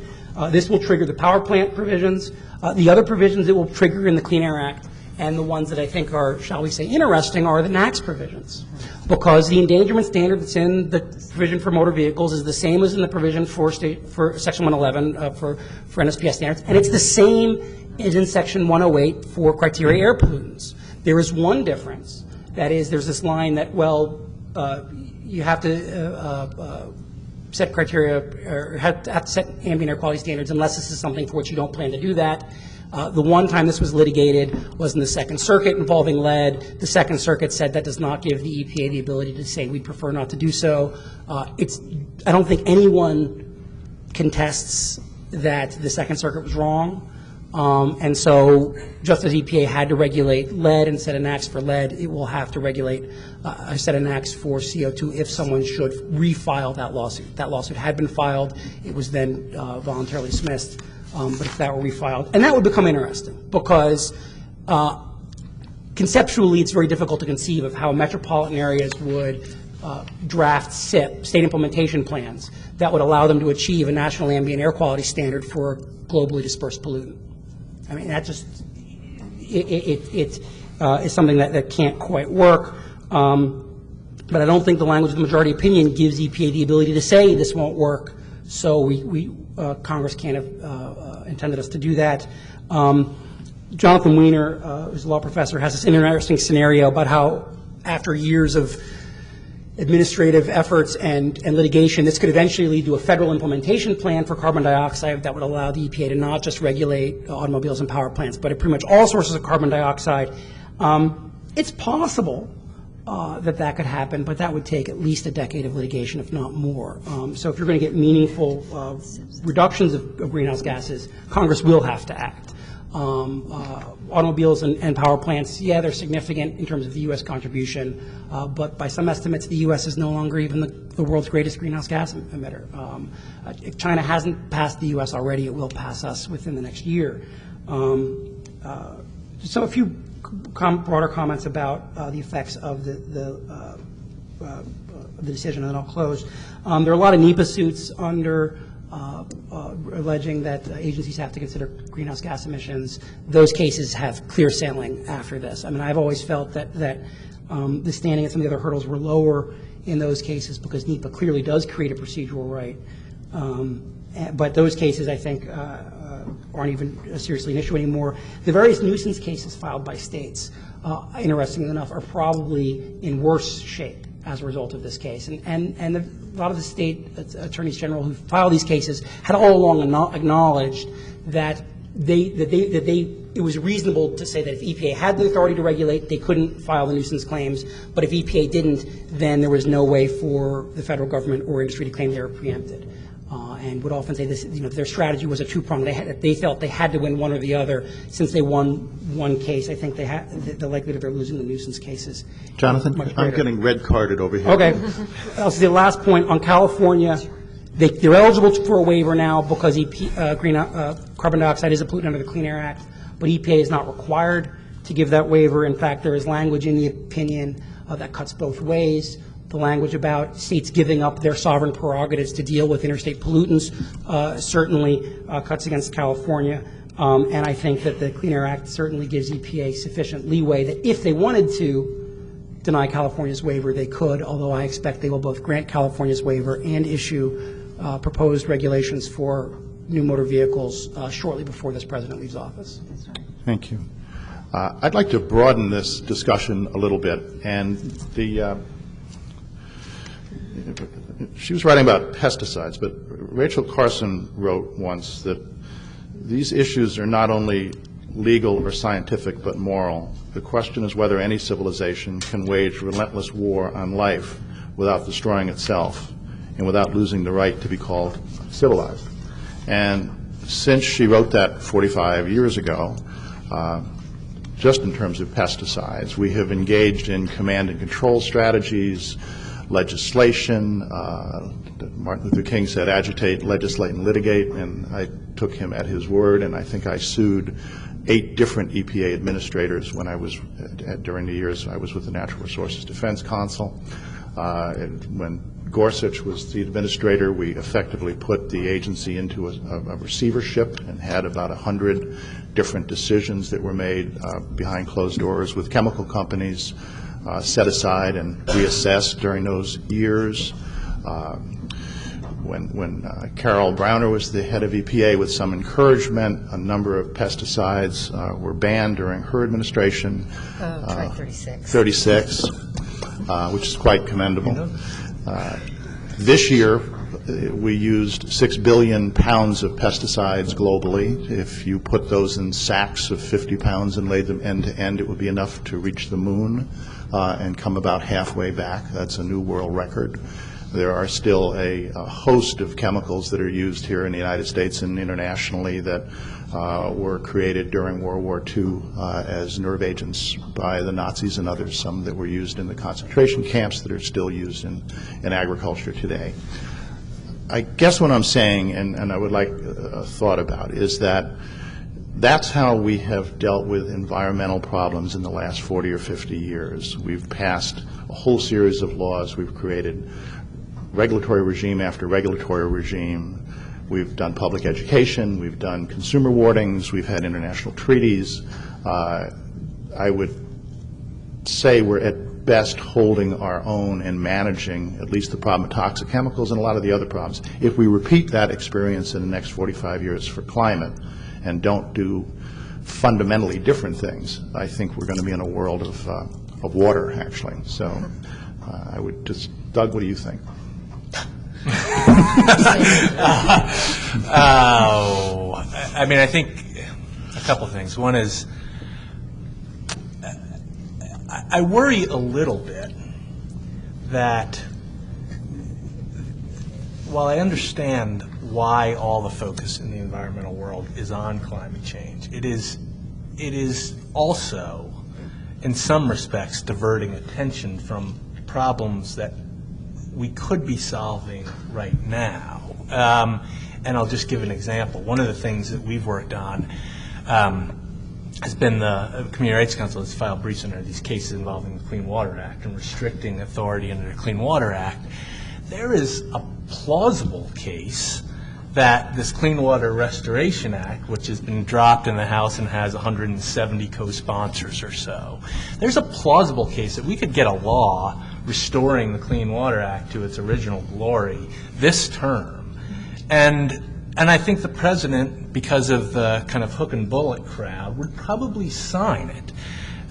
This will trigger the power plant provisions. The other provisions it will trigger in the Clean Air Act, and the ones that I think are, shall we say, interesting are the NAAQS provisions, because the endangerment standard that's in the provision for motor vehicles is the same as in the provision for Section 111 for NSPS standards, and it's the same as in Section 108 for criteria air pollutants. There is one difference. That is, there's this line that, you have to set criteria or have to set ambient air quality standards unless this is something for which you don't plan to do that. The one time this was litigated was in the Second Circuit involving lead. The Second Circuit said that does not give the EPA the ability to say we'd prefer not to do so. I don't think anyone contests that the Second Circuit was wrong. And so just as EPA had to regulate lead and set a NAAQS for lead, it will have to regulate a set of NAAQS for CO2 if someone should refile that lawsuit. That lawsuit had been filed. It was then voluntarily dismissed. But if that were refiled, and that would become interesting because conceptually it's very difficult to conceive of how metropolitan areas would draft SIP, state implementation plans, that would allow them to achieve a national ambient air quality standard for a globally dispersed pollutant. I mean, that just, it is something that can't quite work. But I don't think the language of the majority opinion gives EPA the ability to say this won't work. So Congress can't have intended us to do that. Jonathan Weiner, who's a law professor, has this interesting scenario about how after years of administrative efforts and litigation, this could eventually lead to a federal implementation plan for carbon dioxide that would allow the EPA to not just regulate automobiles and power plants, but pretty much all sources of carbon dioxide. It's possible that could happen, but that would take at least a decade of litigation, if not more. So if you're going to get meaningful reductions of greenhouse gases, Congress will have to act. Automobiles and power plants, yeah, they're significant in terms of the U.S. contribution, but by some estimates, the U.S. is no longer even the world's greatest greenhouse gas emitter. If China hasn't passed the U.S. already, it will pass us within the next year. So a few broader comments about the effects of the decision, and then I'll close. There are a lot of NEPA suits under alleging that agencies have to consider greenhouse gas emissions. Those cases have clear sailing after this. I mean, I've always felt that the standing and some of the other hurdles were lower in those cases because NEPA clearly does create a procedural right. But those cases, I think, aren't even seriously an issue anymore. The various nuisance cases filed by states, interestingly enough, are probably in worse shape as a result of this case. And a lot of the state attorneys general who filed these cases had all along acknowledged that it was reasonable to say that if EPA had the authority to regulate, they couldn't file the nuisance claims. But if EPA didn't, then there was no way for the federal government or industry to claim they were preempted. And would often say this, their strategy was a two-pronged. They felt they had to win one or the other. Since they won one case, I think the likelihood of their losing the nuisance cases. Jonathan, I'm getting red carded over here. Okay. So the last point on California, they're eligible for a waiver now because carbon dioxide is a pollutant under the Clean Air Act, but EPA is not required to give that waiver. In fact, there is language in the opinion that cuts both ways. The language about states giving up their sovereign prerogatives to deal with interstate pollutants certainly cuts against California. And I think that the Clean Air Act certainly gives EPA sufficient leeway that if they wanted to deny California's waiver, they could, although I expect they will both grant California's waiver and issue proposed regulations for new motor vehicles shortly before this president leaves office. Thank you. I'd like to broaden this discussion a little bit. And she was writing about pesticides, but Rachel Carson wrote once that these issues are not only legal or scientific but moral. The question is whether any civilization can wage relentless war on life without destroying itself and without losing the right to be called civilized. And since she wrote that 45 years ago, just in terms of pesticides, we have engaged in command and control strategies, legislation. Martin Luther King said, agitate, legislate, and litigate, and I took him at his word, and I think I sued 8 different EPA administrators when I was, during the years I was with the Natural Resources Defense Council. And when Gorsuch was the administrator, we effectively put the agency into a receivership and had about 100 different decisions that were made behind closed doors with chemical companies set aside and reassessed during those years. When Carol Browner was the head of EPA, with some encouragement, a number of pesticides were banned during her administration. Try 36. 36, which is quite commendable. This year, we used 6 billion pounds of pesticides globally. If you put those in sacks of 50 pounds and laid them end to end, it would be enough to reach the moon and come about halfway back. That's a new world record. There are still a host of chemicals that are used here in the United States and internationally that were created during World War II as nerve agents by the Nazis and others, some that were used in the concentration camps that are still used in agriculture today. I guess what I'm saying, and I would like a thought about, is that that's how we have dealt with environmental problems in the last 40 or 50 years. We've passed a whole series of laws. We've created regulatory regime after regulatory regime. We've done public education. We've done consumer warnings. We've had international treaties. I would say we're at best holding our own and managing at least the problem of toxic chemicals and a lot of the other problems. If we repeat that experience in the next 45 years for climate and don't do fundamentally different things, I think we're going to be in a world of water, actually. So I would just, Doug, what do you think? I mean, I think a couple of things. One is, I worry a little bit that while I understand why all the focus in the environmental world is on climate change, it is also, in some respects, diverting attention from problems that we could be solving right now. And I'll just give an example. One of the things that we've worked on has been the Community Rights Council has filed briefs under these cases involving the Clean Water Act and restricting authority under the Clean Water Act. There is a plausible case that this Clean Water Restoration Act, which has been dropped in the House and has 170 co-sponsors or so, there's a plausible case that we could get a law restoring the Clean Water Act to its original glory this term. And I think the president, because of the kind of hook and bullet crowd, would probably sign it.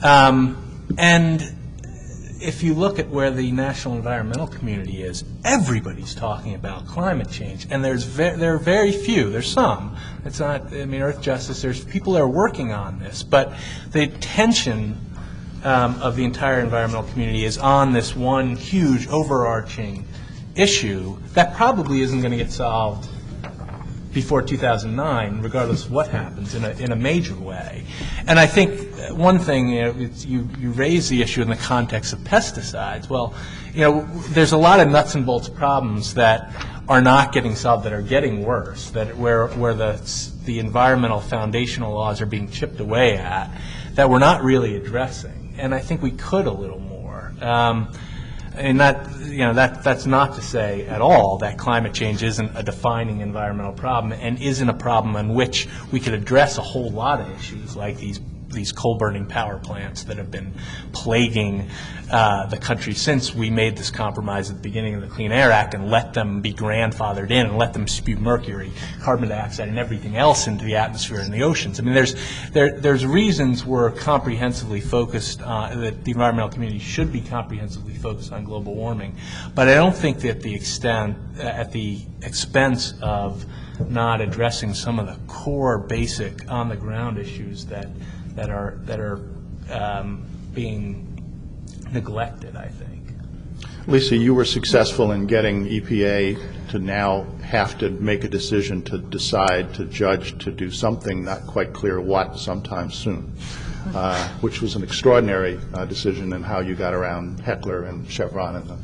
And if you look at where the national environmental community is, everybody's talking about climate change, and there are very few. There's some. It's not. I mean, Earth Justice. There's people that are working on this, but the attention of the entire environmental community is on this one huge overarching issue that probably isn't going to get solved before 2009, regardless of what happens in a major way. And I think one thing, you raise the issue in the context of pesticides. Well, there's a lot of nuts and bolts problems that are not getting solved, that are getting worse, that where the environmental foundational laws are being chipped away at, that we're not really addressing. And I think we could a little more. And that's not to say at all that climate change isn't a defining environmental problem and isn't a problem on which we could address a whole lot of issues like these coal-burning power plants that have been plaguing the country since we made this compromise at the beginning of the Clean Air Act and let them be grandfathered in and let them spew mercury, carbon dioxide, and everything else into the atmosphere and the oceans. I mean, there's reasons we're comprehensively focused that the environmental community should be comprehensively focused on global warming, but I don't think that at the expense of not addressing some of the core, basic, on-the-ground issues that are being neglected, I think. Lisa, you were successful in getting EPA to now have to make a decision to decide, to judge, to do something, not quite clear what, sometime soon, which was an extraordinary decision in how you got around Heckler and Chevron and the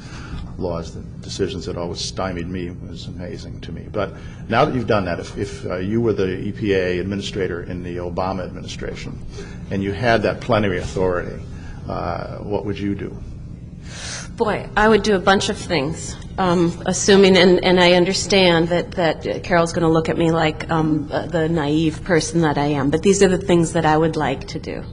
laws, the decisions that always stymied me was amazing to me. But now that you've done that, if you were the EPA administrator in the Obama administration and you had that plenary authority, what would you do? Boy, I would do a bunch of things, assuming, and I understand that Carol's going to look at me like the naive person that I am, but these are the things that I would like to do.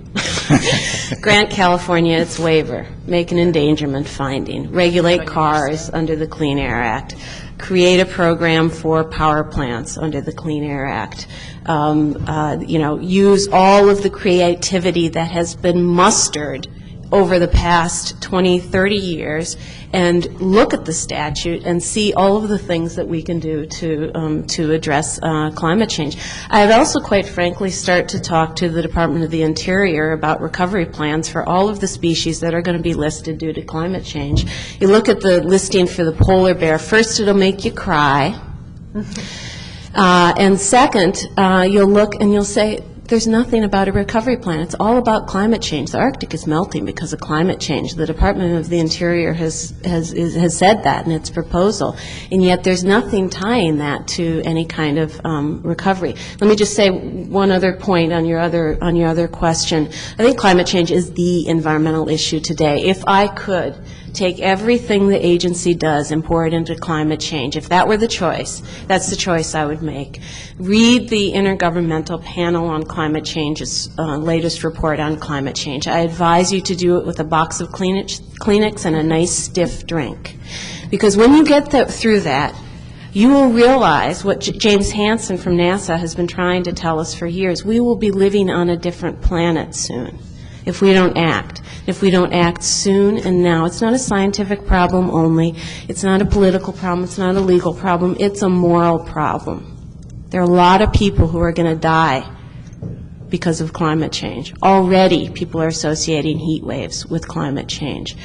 Grant California its waiver, make an endangerment finding, regulate cars under the Clean Air Act, create a program for power plants under the Clean Air Act, use all of the creativity that has been mustered over the past 20, 30 years, and look at the statute and see all of the things that we can do to address climate change. I would also, quite frankly, start to talk to the Department of the Interior about recovery plans for all of the species that are going to be listed due to climate change. You look at the listing for the polar bear, first it'll make you cry, and second, you'll look and you'll say, there's nothing about a recovery plan. It's all about climate change. The Arctic is melting because of climate change. The Department of the Interior has said that in its proposal, and yet there's nothing tying that to any kind of recovery. Let me just say one other point on your other question. I think climate change is the environmental issue today. If I could take everything the agency does and pour it into climate change, if that were the choice, that's the choice I would make. Read the Intergovernmental Panel on Climate Change's latest report on climate change. I advise you to do it with a box of Kleenex and a nice stiff drink. Because when you get through that, you will realize what James Hansen from NASA has been trying to tell us for years. We will be living on a different planet soon if we don't act. If we don't act soon and now, it's not a scientific problem only. It's not a political problem. It's not a legal problem. It's a moral problem. There are a lot of people who are going to die because of climate change. Already, people are associating heat waves with climate change.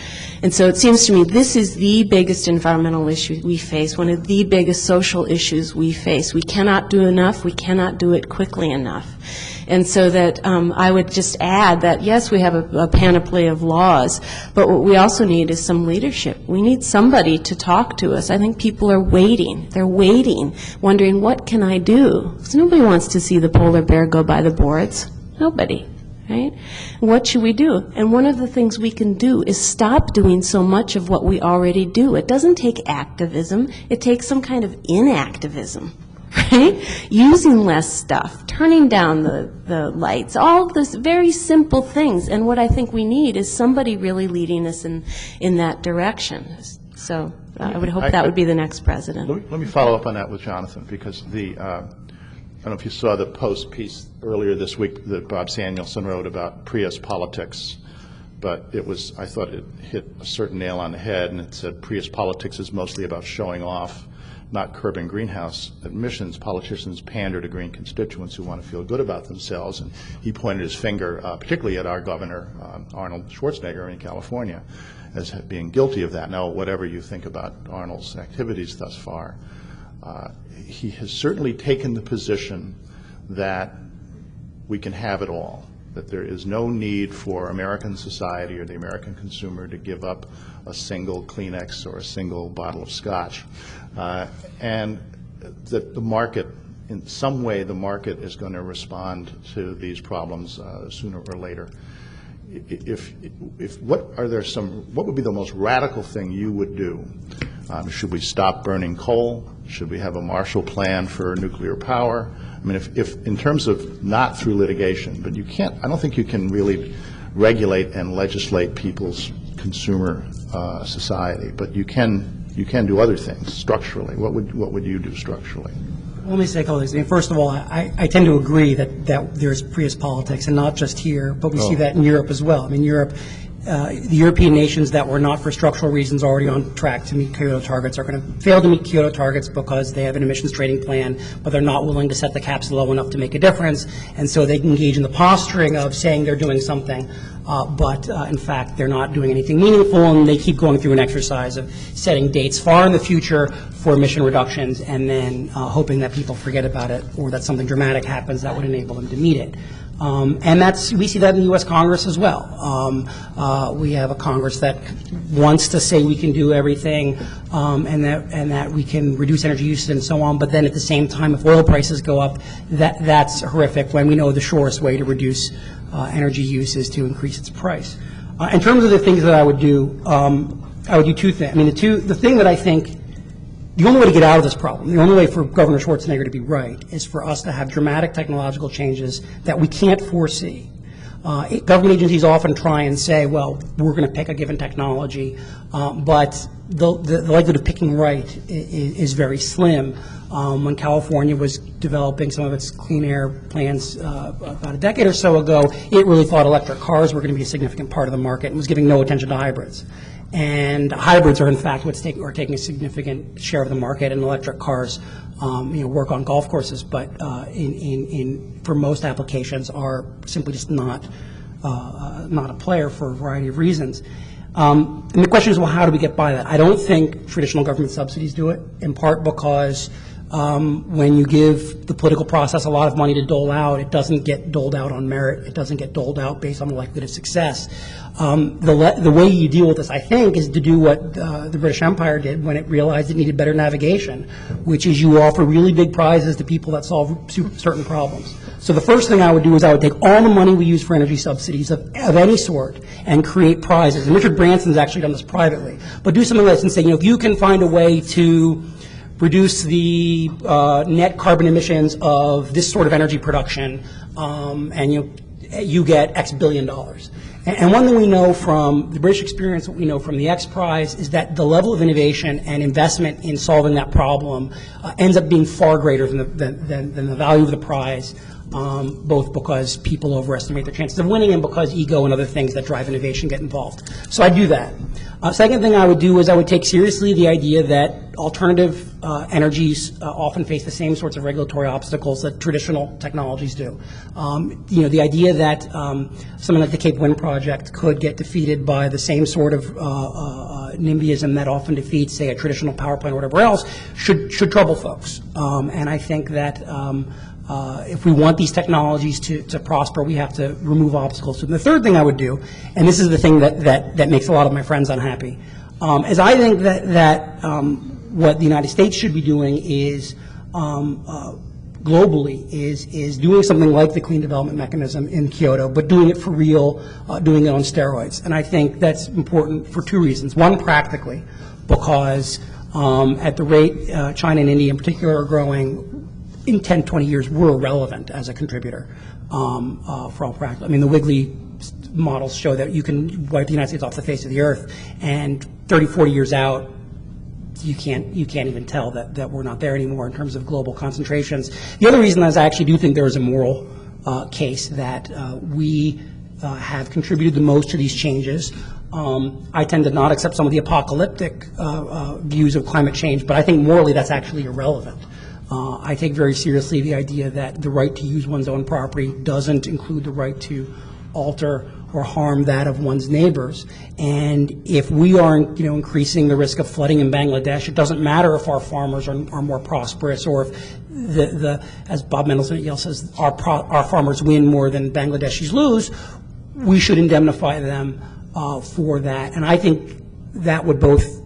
And so it seems to me this is the biggest environmental issue we face, one of the biggest social issues we face. We cannot do enough. We cannot do it quickly enough. And so that I would just add that, yes, we have a panoply of laws, but what we also need is some leadership. We need somebody to talk to us. I think people are waiting. They're waiting, wondering, what can I do? Because nobody wants to see the polar bear go by the boards. Nobody, right? What should we do? And one of the things we can do is stop doing so much of what we already do. It doesn't take activism. It takes some kind of inactivism. Right? Using less stuff, turning down the lights, all those very simple things. And what I think we need is somebody really leading us in that direction. So I would hope that would be the next president. Let me follow up on that with Jonathan, because I don't know if you saw the Post piece earlier this week that Bob Samuelson wrote about Prius politics, but I thought it hit a certain nail on the head, and it said Prius politics is mostly about showing off, not curbing greenhouse emissions. Politicians pander to green constituents who want to feel good about themselves. And he pointed his finger particularly at our governor, Arnold Schwarzenegger in California, as being guilty of that. Now, whatever you think about Arnold's activities thus far, he has certainly taken the position that we can have it all, that there is no need for American society or the American consumer to give up a single Kleenex or a single bottle of scotch. And that the market, in some way, the market is going to respond to these problems sooner or later. What would be the most radical thing you would do? Should we stop burning coal? Should we have a Marshall Plan for nuclear power? I mean, if in terms of not through litigation, but you can't, I don't think you can really regulate and legislate people's consumer society, but you can do other things structurally. What would you do structurally? Let me say a couple things. I mean, first of all, I tend to agree that there's Prius politics, and not just here, but we see that in Europe as well. I mean, Europe, the European nations that were not for structural reasons already on track to meet Kyoto targets are going to fail to meet Kyoto targets because they have an emissions trading plan, but they're not willing to set the caps low enough to make a difference, and so they engage in the posturing of saying they're doing something, but in fact they're not doing anything meaningful, and they keep going through an exercise of setting dates far in the future for emission reductions and then hoping that people forget about it or that something dramatic happens that would enable them to meet it. And we see that in the U.S. Congress as well. We have a Congress that wants to say we can do everything and that we can reduce energy usage and so on, but then at the same time, if oil prices go up, that's horrific when we know the surest way to reduce energy use is to increase its price. In terms of the things that I would do two things. I mean, the thing that I think the only way to get out of this problem, the only way for Governor Schwarzenegger to be right, is for us to have dramatic technological changes that we can't foresee. Government agencies often try and say, well, we're going to pick a given technology, but the likelihood of picking right is very slim. When California was developing some of its clean air plans about a decade or so ago, it really thought electric cars were going to be a significant part of the market and was giving no attention to hybrids. And hybrids are, in fact, are taking a significant share of the market, and electric cars, work on golf courses, but for most applications are simply just not a player for a variety of reasons. And the question is, well, how do we get by that? I don't think traditional government subsidies do it, in part because when you give the political process a lot of money to dole out, it doesn't get doled out on merit. It doesn't get doled out based on the likelihood of success. The way you deal with this, I think, is to do what the British Empire did when it realized it needed better navigation, which is you offer really big prizes to people that solve certain problems. So the first thing I would do is I would take all the money we use for energy subsidies of any sort and create prizes. And Richard Branson's actually done this privately. But do something like this and say, if you can find a way to reduce the net carbon emissions of this sort of energy production, and you get X billion dollars. And one thing we know from the British experience, what we know from the X Prize, is that the level of innovation and investment in solving that problem ends up being far greater than the value of the prize, both because people overestimate their chances of winning and because ego and other things that drive innovation get involved. So I do that. Second thing I would do is I would take seriously the idea that alternative energies often face the same sorts of regulatory obstacles that traditional technologies do. The idea that something like the Cape Wind project could get defeated by the same sort of NIMBYism that often defeats, say, a traditional power plant or whatever else should trouble folks. And I think that if we want these technologies to prosper, we have to remove obstacles. So the third thing I would do, and this is the thing that makes a lot of my friends unhappy, is I think that what the United States should be doing is globally is doing something like the Clean Development Mechanism in Kyoto, but doing it for real, doing it on steroids. And I think that's important for two reasons. One, practically, because at the rate China and India in particular are growing, in 10, 20 years, we're irrelevant as a contributor for all practical. I mean, the Wigley models show that you can wipe the United States off the face of the earth, and 30, 40 years out, you can't even tell that we're not there anymore in terms of global concentrations. The other reason is I actually do think there is a moral case that we have contributed the most to these changes. I tend to not accept some of the apocalyptic views of climate change, but I think morally that's actually irrelevant. I take very seriously the idea that the right to use one's own property doesn't include the right to alter or harm that of one's neighbors. And if we are, increasing the risk of flooding in Bangladesh, it doesn't matter if our farmers are more prosperous or if as Bob Mendelsohn at Yale says, our farmers win more than Bangladeshis lose. We should indemnify them for that. And I think that would both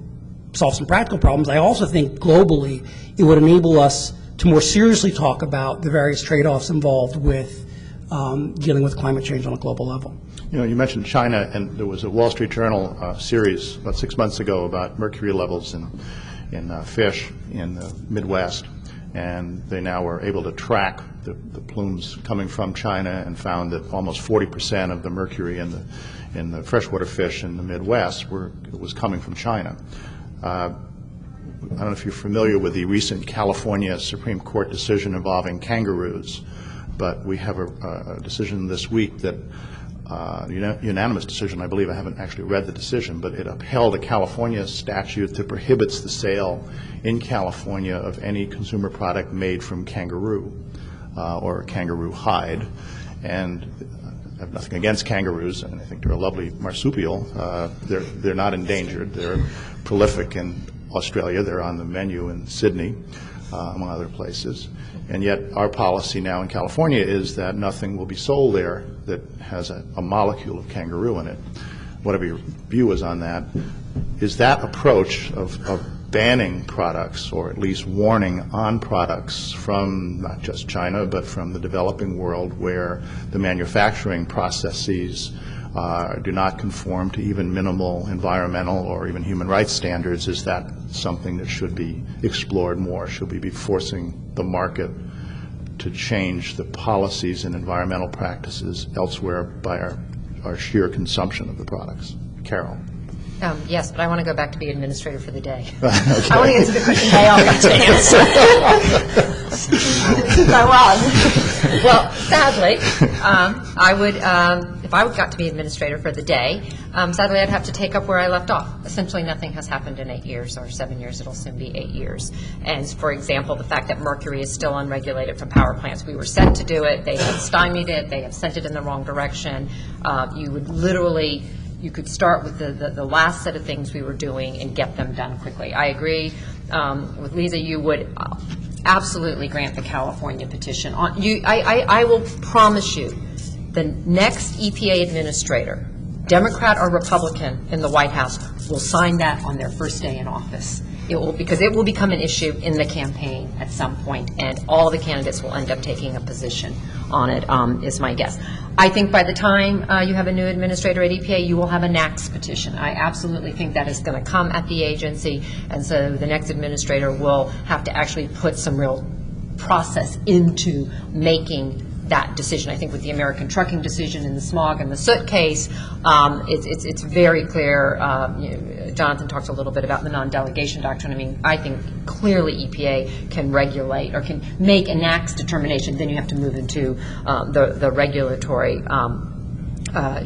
solve some practical problems. I also think globally it would enable us to more seriously talk about the various trade-offs involved with dealing with climate change on a global level. You mentioned China, and there was a Wall Street Journal series about 6 months ago about mercury levels in fish in the Midwest, and they now were able to track the plumes coming from China and found that almost 40% of the mercury in the freshwater fish in the Midwest was coming from China. I don't know if you're familiar with the recent California Supreme Court decision involving kangaroos, but we have a decision this week that unanimous decision, I believe. I haven't actually read the decision, but it upheld a California statute that prohibits the sale in California of any consumer product made from kangaroo or kangaroo hide. And I have nothing against kangaroos, and I think they're a lovely marsupial. They're not endangered. They're prolific in Australia. They're on the menu in Sydney. among other places. And yet our policy now in California is that nothing will be sold there that has a molecule of kangaroo in it. Whatever your view is on that, is that approach of banning products, or at least warning on products from not just China, but from the developing world where the manufacturing processes do not conform to even minimal environmental or even human rights standards, is that something that should be explored more? Should we be forcing the market to change the policies and environmental practices elsewhere by our sheer consumption of the products? Carol. Yes, but I want to go back to be administrator for the day. Okay. I want to answer the question they all got to answer. Since I was. Well, sadly, I would, if I got to be administrator for the day, sadly I'd have to take up where I left off. Essentially nothing has happened in 8 years or 7 years. It'll soon be 8 years. And for example, the fact that mercury is still unregulated from power plants. We were set to do it. They have stymied it. They have sent it in the wrong direction. You would literally... You could start with the last set of things we were doing and get them done quickly. I agree with Lisa. You would absolutely grant the California petition. I will promise you the next EPA administrator, Democrat or Republican in the White House, will sign that on their first day in office. It will, because it will become an issue in the campaign at some point, and all the candidates will end up taking a position on it, is my guess. I think by the time you have a new administrator at EPA, you will have a NAAQS petition. I absolutely think that is going to come at the agency, and so the next administrator will have to actually put some real process into making that decision. I think with the American trucking decision in the smog and the soot case, it's very clear. Jonathan talked a little bit about the non-delegation doctrine. I mean, I think clearly EPA can regulate or can make a NAAQS determination. Then you have to move into the regulatory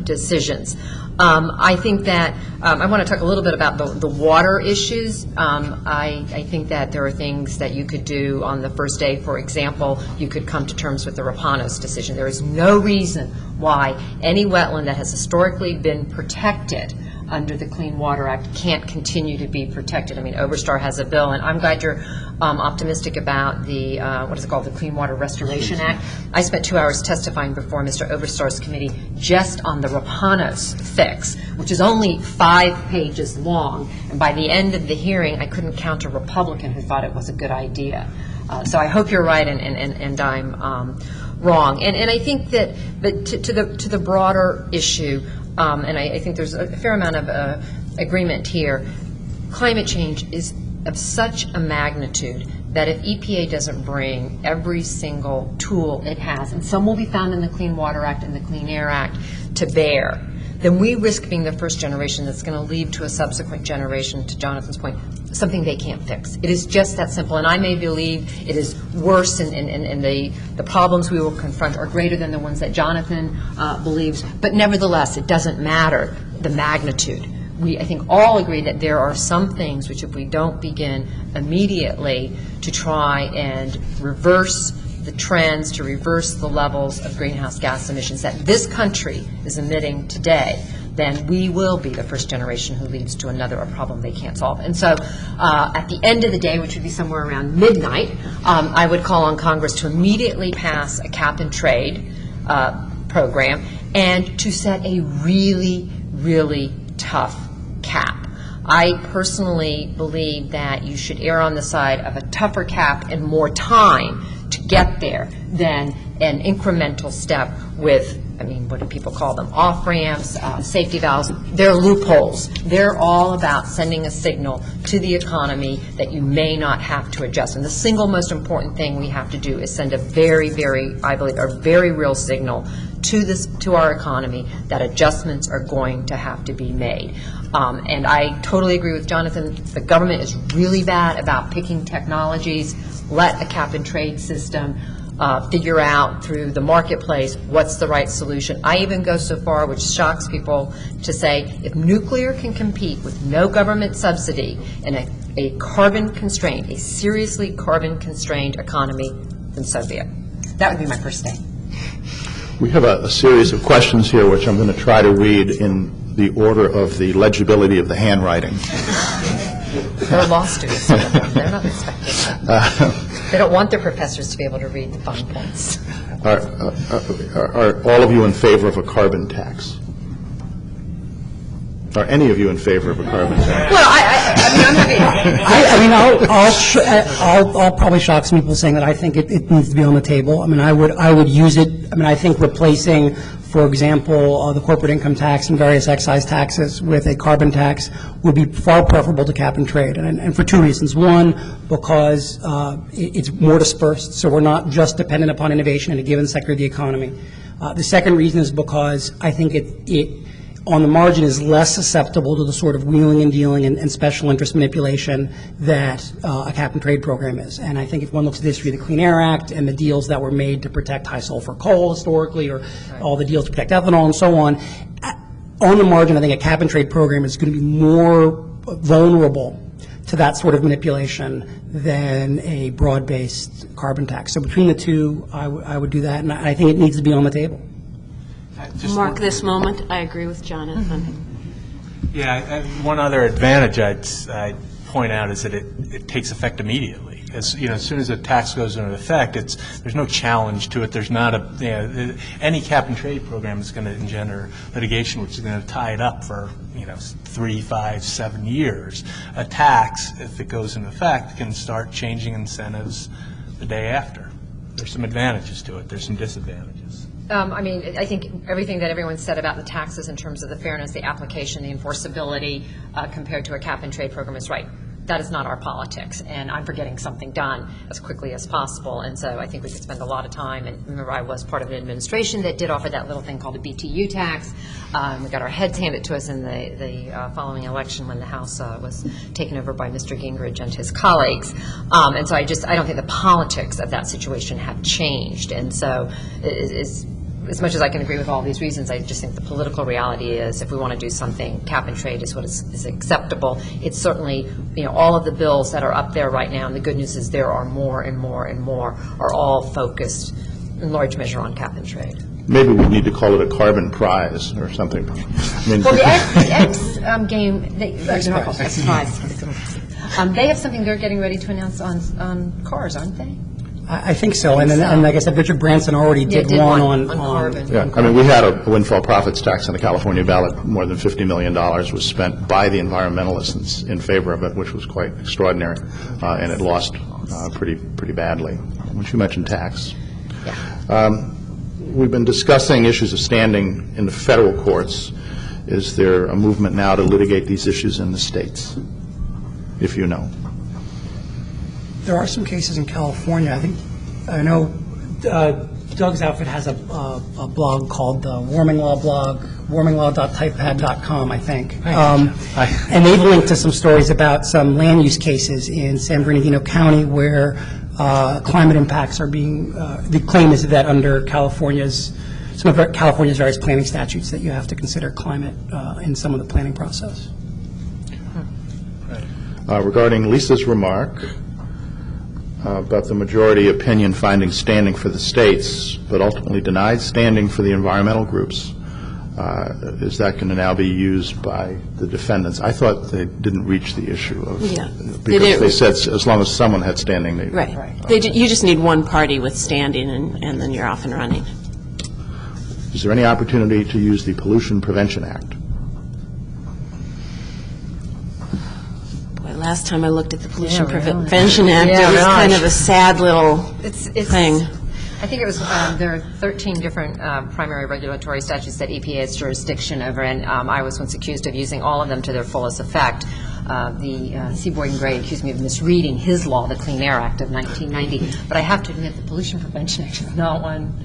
decisions. I think that I want to talk a little bit about the water issues. I think that there are things that you could do on the first day. For example, you could come to terms with the Rapanos decision. There is no reason why any wetland that has historically been protected under the Clean Water Act can't continue to be protected. I mean, Oberstar has a bill, and I'm glad you're optimistic about the, what is it called, the Clean Water Restoration Act. I spent 2 hours testifying before Mr. Oberstar's committee just on the Rapanos fix, which is only 5 pages long, and by the end of the hearing, I couldn't count a Republican who thought it was a good idea. So I hope you're right, and I'm wrong. And I think that, but to the broader issue, and I think there's a fair amount of agreement here, climate change is of such a magnitude that if EPA doesn't bring every single tool it has, and some will be found in the Clean Water Act and the Clean Air Act, to bear, then we risk being the first generation that's going to lead to a subsequent generation, to Jonathan's point, something they can't fix. It is just that simple, and I may believe it is worse, and the problems we will confront are greater than the ones that Jonathan believes, but nevertheless, it doesn't matter the magnitude. We, I think, all agree that there are some things which, if we don't begin immediately to try and reverse the trends, to reverse the levels of greenhouse gas emissions that this country is emitting today, then we will be the first generation who leads to a problem they can't solve. And so at the end of the day, which would be somewhere around midnight, I would call on Congress to immediately pass a cap and trade program and to set a really, really tough cap. I personally believe that you should err on the side of a tougher cap and more time to get there than an incremental step with, I mean, what do people call them? Off-ramps, safety valves. They're loopholes. They're all about sending a signal to the economy that you may not have to adjust. And the single most important thing we have to do is send a very, very, I believe, a very real signal to our economy that adjustments are going to have to be made. And I totally agree with Jonathan. The government is really bad about picking technologies. Let a cap and trade system figure out through the marketplace what's the right solution. I even go so far, which shocks people, to say if nuclear can compete with no government subsidy in a carbon-constrained, a seriously carbon-constrained economy, then so be it. That would be my first thing. We have a series of questions here, which I'm going to try to read in the order of the legibility of the handwriting. They're law students. They're not expected. They don't want their professors to be able to read the fine points. Are all of you in favor of a carbon tax? Are any of you in favor of a carbon tax? Well, I mean, I'm happy. I'll probably shock some people saying that I think it needs to be on the table. I mean, I would use it. I mean, I think replacing, for example, the corporate income tax and various excise taxes with a carbon tax would be far preferable to cap and trade, and for two reasons. One, because it's more dispersed, so we're not just dependent upon innovation in a given sector of the economy. The second reason is because I think it on the margin is less susceptible to the sort of wheeling and dealing and special interest manipulation that a cap and trade program is. And I think if one looks at the history of the Clean Air Act and the deals that were made to protect high sulfur coal historically, or all the deals to protect ethanol and so on the margin, I think a cap and trade program is going to be more vulnerable to that sort of manipulation than a broad-based carbon tax. So between the two, I would do that, and I think it needs to be on the table. Mark this moment. I agree with Jonathan. Yeah, one other advantage I'd point out is that it takes effect immediately. As soon as a tax goes into effect, there's no challenge to it. There's not any cap and trade program is going to engender litigation, which is going to tie it up for 3, 5, 7 years. A tax, if it goes into effect, can start changing incentives the day after. There's some advantages to it. There's some disadvantages. I mean, I think everything that everyone said about the taxes in terms of the fairness, the application, the enforceability compared to a cap and trade program is right. That is not our politics, and I'm for getting something done as quickly as possible. And so I think we could spend a lot of time. And remember, I was part of an administration that did offer that little thing called a BTU tax. We got our heads handed to us in the following election when the House was taken over by Mr. Gingrich and his colleagues. And so I don't think the politics of that situation have changed. And so as much as I can agree with all these reasons, I just think the political reality is if we want to do something, cap and trade is what is acceptable. It's certainly, all of the bills that are up there right now, and the good news is there are more and more and more, are all focused in large measure on cap and trade. Maybe we need to call it a carbon prize or something. Well, the X game, they're not called X Prize. They have something they're getting ready to announce on cars, aren't they? I think so, and like I said, Richard Branson already did one on carbon. Yeah, I mean, we had a windfall profits tax on the California ballot. More than $50 million was spent by the environmentalists in favor of it, which was quite extraordinary, and it lost pretty badly. Once you mentioned tax. Yeah. We've been discussing issues of standing in the federal courts. Is there a movement now to litigate these issues in the states, if you know? There are some cases in California. I know Doug's outfit has a blog called the Warming Law blog, warminglaw.typepad.com, I think. And they've linked to some stories about some land use cases in San Bernardino County where climate impacts are being, the claim is that under some of California's various planning statutes that you have to consider climate in some of the planning process. Regarding Lisa's remark about the majority opinion finding standing for the states, but ultimately denied standing for the environmental groups, is that going to now be used by the defendants? I thought they didn't reach the issue of, because they said as long as someone had standing. You just need one party with standing, and then you're off and running. Is there any opportunity to use the Pollution Prevention Act? Last time I looked at the Pollution Prevention Act, it was kind of a sad little thing. I think it was, there are 13 different primary regulatory statutes that EPA has jurisdiction over, and I was once accused of using all of them to their fullest effect. C. Boyden Gray accused me of misreading his law, the Clean Air Act of 1990, but I have to admit the Pollution Prevention Act is not one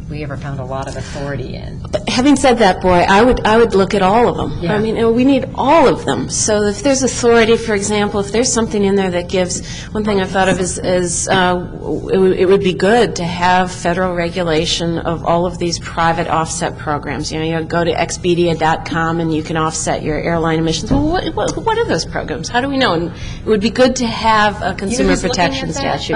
we ever found a lot of authority in. But having said that, boy, I would look at all of them. Yeah. I mean, we need all of them. So if there's authority, for example, if there's something in there that gives, one thing I've thought of is it would be good to have federal regulation of all of these private offset programs. You go to expedia.com and you can offset your airline emissions. Well, what are those programs? How do we know? And it would be good to have a consumer protection statute.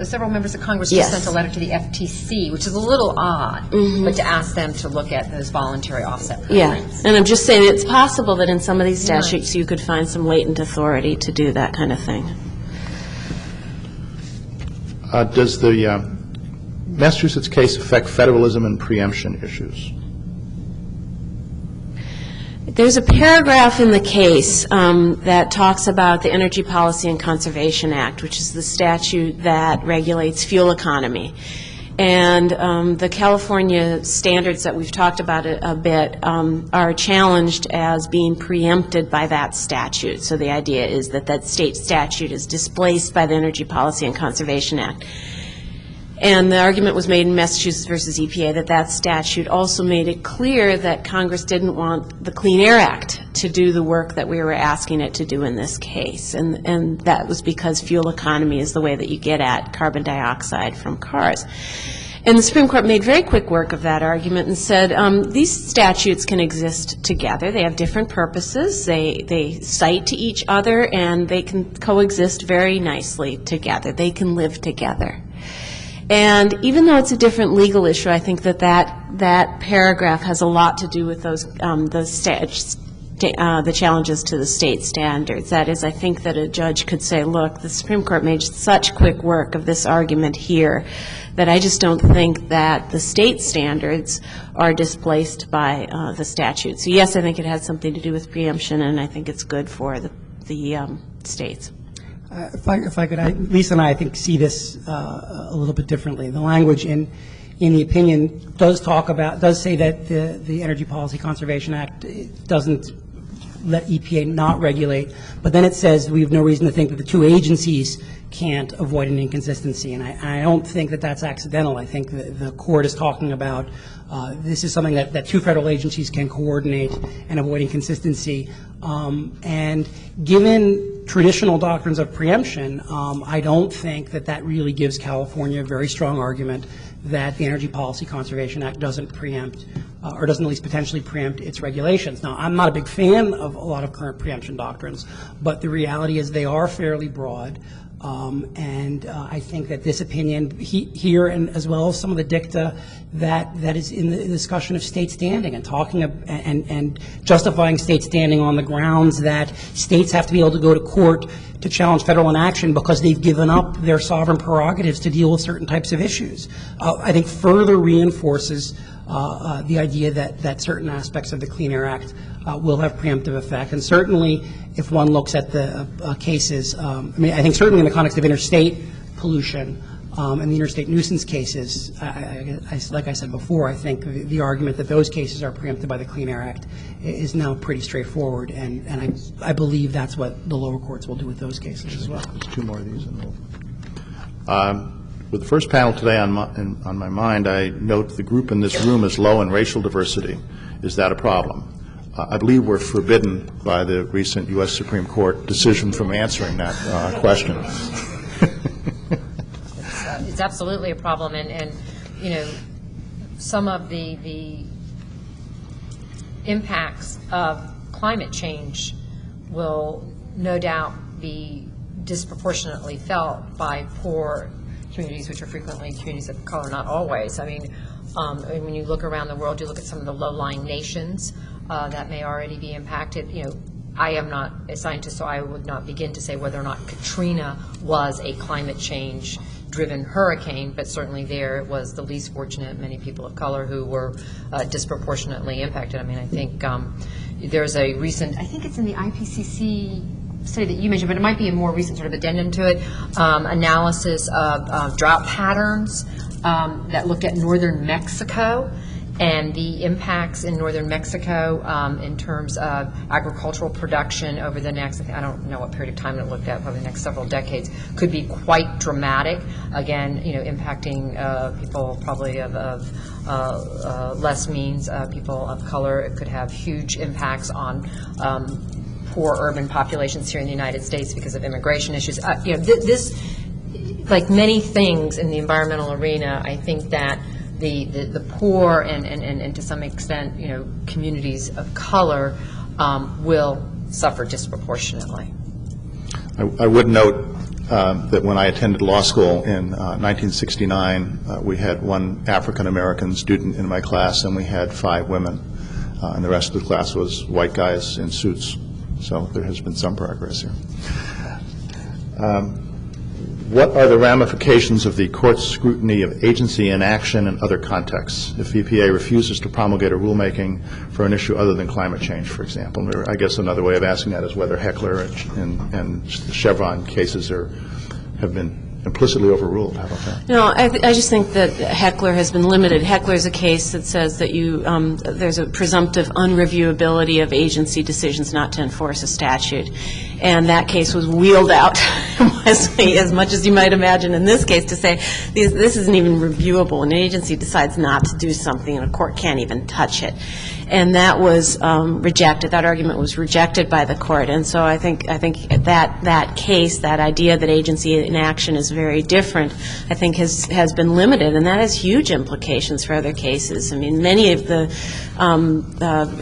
Several members of Congress just sent a letter to the FTC, which is a little odd, but to ask them to look at those voluntary offset programs. Yeah, and I'm just saying it's possible that in some of these statutes you could find some latent authority to do that kind of thing. Does the Massachusetts case affect federalism and preemption issues? There's a paragraph in the case that talks about the Energy Policy and Conservation Act, which is the statute that regulates fuel economy. And the California standards that we've talked about a bit are challenged as being preempted by that statute. So the idea is that that state statute is displaced by the Energy Policy and Conservation Act. And the argument was made in Massachusetts versus EPA that that statute also made it clear that Congress didn't want the Clean Air Act to do the work that we were asking it to do in this case. And that was because fuel economy is the way that you get at carbon dioxide from cars. And the Supreme Court made very quick work of that argument and said these statutes can exist together. They have different purposes. They cite to each other, and they can coexist very nicely together. They can live together. And even though it's a different legal issue, I think that paragraph has a lot to do with the challenges to the state standards. That is, I think that a judge could say, look, the Supreme Court made such quick work of this argument here that I just don't think that the state standards are displaced by the statute. So yes, I think it has something to do with preemption, and I think it's good for the states. If I could, Lisa and I think, see this a little bit differently. The language in the opinion does say that the Energy Policy Conservation Act doesn't let EPA not regulate, but then it says we have no reason to think that the two agencies can't avoid an inconsistency, and I don't think that that's accidental. I think the court is talking about this is something that two federal agencies can coordinate and avoid inconsistency. And given traditional doctrines of preemption, I don't think that really gives California a very strong argument that the Energy Policy Conservation Act doesn't preempt or doesn't at least potentially preempt its regulations. Now, I'm not a big fan of a lot of current preemption doctrines, but the reality is they are fairly broad. And I think that this opinion here, and as well as some of the dicta that is in the discussion of state standing and talking and justifying state standing on the grounds that states have to be able to go to court to challenge federal inaction because they've given up their sovereign prerogatives to deal with certain types of issues, I think further reinforces the idea that certain aspects of the Clean Air Act will have preemptive effect. And certainly, if one looks at the cases, I think certainly in the context of interstate pollution and the interstate nuisance cases, like I said before, I think the argument that those cases are preempted by the Clean Air Act is now pretty straightforward, and I believe that's what the lower courts will do with those cases as well. There's two more of these. With the first panel today on my mind, I note the group in this room is low in racial diversity. Is that a problem? I believe we're forbidden by the recent U.S. Supreme Court decision from answering that question. It's absolutely a problem, and you know, some of the impacts of climate change will no doubt be disproportionately felt by poor communities, which are frequently communities of color, not always. I mean, when you look around the world, you look at some of the low-lying nations that may already be impacted. You know, I am not a scientist, so I would not begin to say whether or not Katrina was a climate change-driven hurricane, but certainly there it was the least fortunate, many people of color who were disproportionately impacted. I mean, I think there's a recent, I think it's in the IPCC study that you mentioned, but it might be a more recent sort of addendum to it, analysis of drought patterns that looked at northern Mexico and the impacts in northern Mexico in terms of agricultural production over the next, I don't know what period of time it looked at, probably the next several decades, could be quite dramatic. Again, you know, impacting people probably of less means, people of color. It could have huge impacts on poor urban populations here in the United States because of immigration issues. You know, this, like many things in the environmental arena, I think that the poor and to some extent, you know, communities of color will suffer disproportionately. I would note that when I attended law school in 1969, we had one African-American student in my class, and we had 5 women, and the rest of the class was white guys in suits. So there has been some progress here. what are the ramifications of the court's scrutiny of agency inaction in other contexts if EPA refuses to promulgate a rulemaking for an issue other than climate change, for example? Or I guess another way of asking that is whether Heckler and the Chevron cases have been implicitly overruled. How about that? No, I just think that Heckler has been limited. Heckler is a case that says that there's a presumptive unreviewability of agency decisions not to enforce a statute. And that case was wheeled out as much as you might imagine in this case to say this isn't even reviewable. An agency decides not to do something and a court can't even touch it. And that was rejected. That argument was rejected by the court. And so I think that case, that idea that agency inaction is very different, I think has been limited, and that has huge implications for other cases. I mean, many of the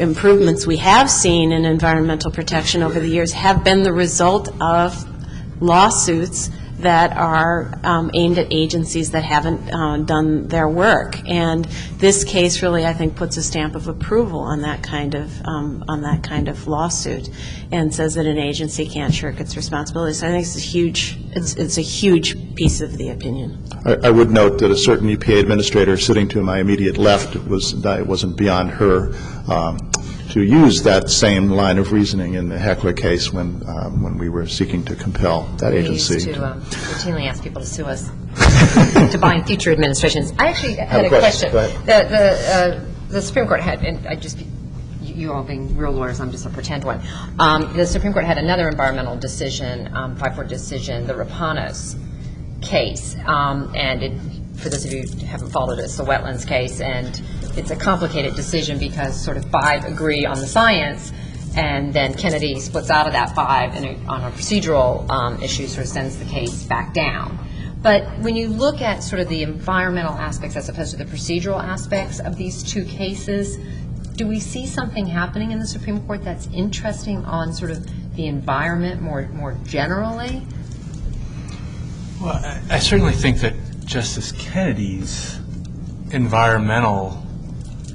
improvements we have seen in environmental protection over the years have been the result of lawsuits that are aimed at agencies that haven't done their work. And this case really, I think, puts a stamp of approval on that kind of lawsuit, and says that an agency can't shirk its responsibilities. So I think it's a huge piece of the opinion. I would note that a certain EPA administrator sitting to my immediate left it wasn't beyond her to use that same line of reasoning in the Heckler case when we were seeking to compel that agency. We used to routinely ask people to sue us to bind future administrations. I actually had a question. Go ahead. The Supreme Court had, and you all being real lawyers, I'm just a pretend one. The Supreme Court had another environmental decision, 5-4 decision, the Rapanos case, for those of you who haven't followed it, it's the wetlands case, and it's a complicated decision because sort of 5 agree on the science, and then Kennedy splits out of that 5 and on a procedural issue sort of sends the case back down. But when you look at sort of the environmental aspects as opposed to the procedural aspects of these two cases, do we see something happening in the Supreme Court that's interesting on sort of the environment more generally? Well, I certainly think that Justice Kennedy's environmental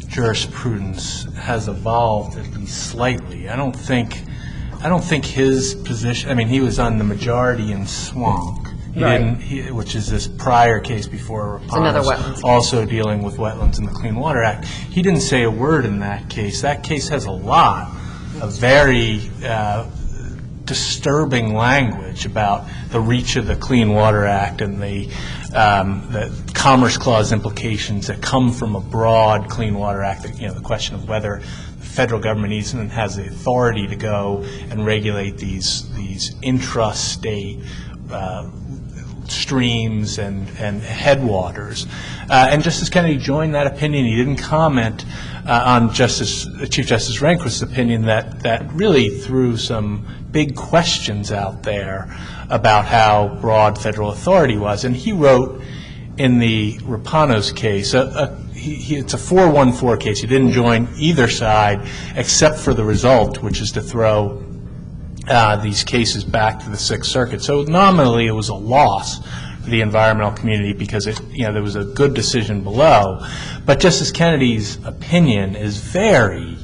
jurisprudence has evolved at least slightly. I don't think his position. I mean, he was on the majority in Swank, which is this prior case before Rapanos, also dealing with wetlands in the Clean Water Act. He didn't say a word in that case. That case has a lot of very disturbing language about the reach of the Clean Water Act and the Commerce Clause implications that come from a broad Clean Water Act. The question of whether the federal government even has the authority to go and regulate these intrastate streams and headwaters. And Justice Kennedy joined that opinion. He didn't comment on Chief Justice Rehnquist's opinion that really threw some big questions out there about how broad federal authority was. And he wrote in the Rapanos case, it's a 4-1-4 case. He didn't join either side except for the result, which is to throw these cases back to the Sixth Circuit. So nominally it was a loss for the environmental community because there was a good decision below. But Justice Kennedy's opinion is very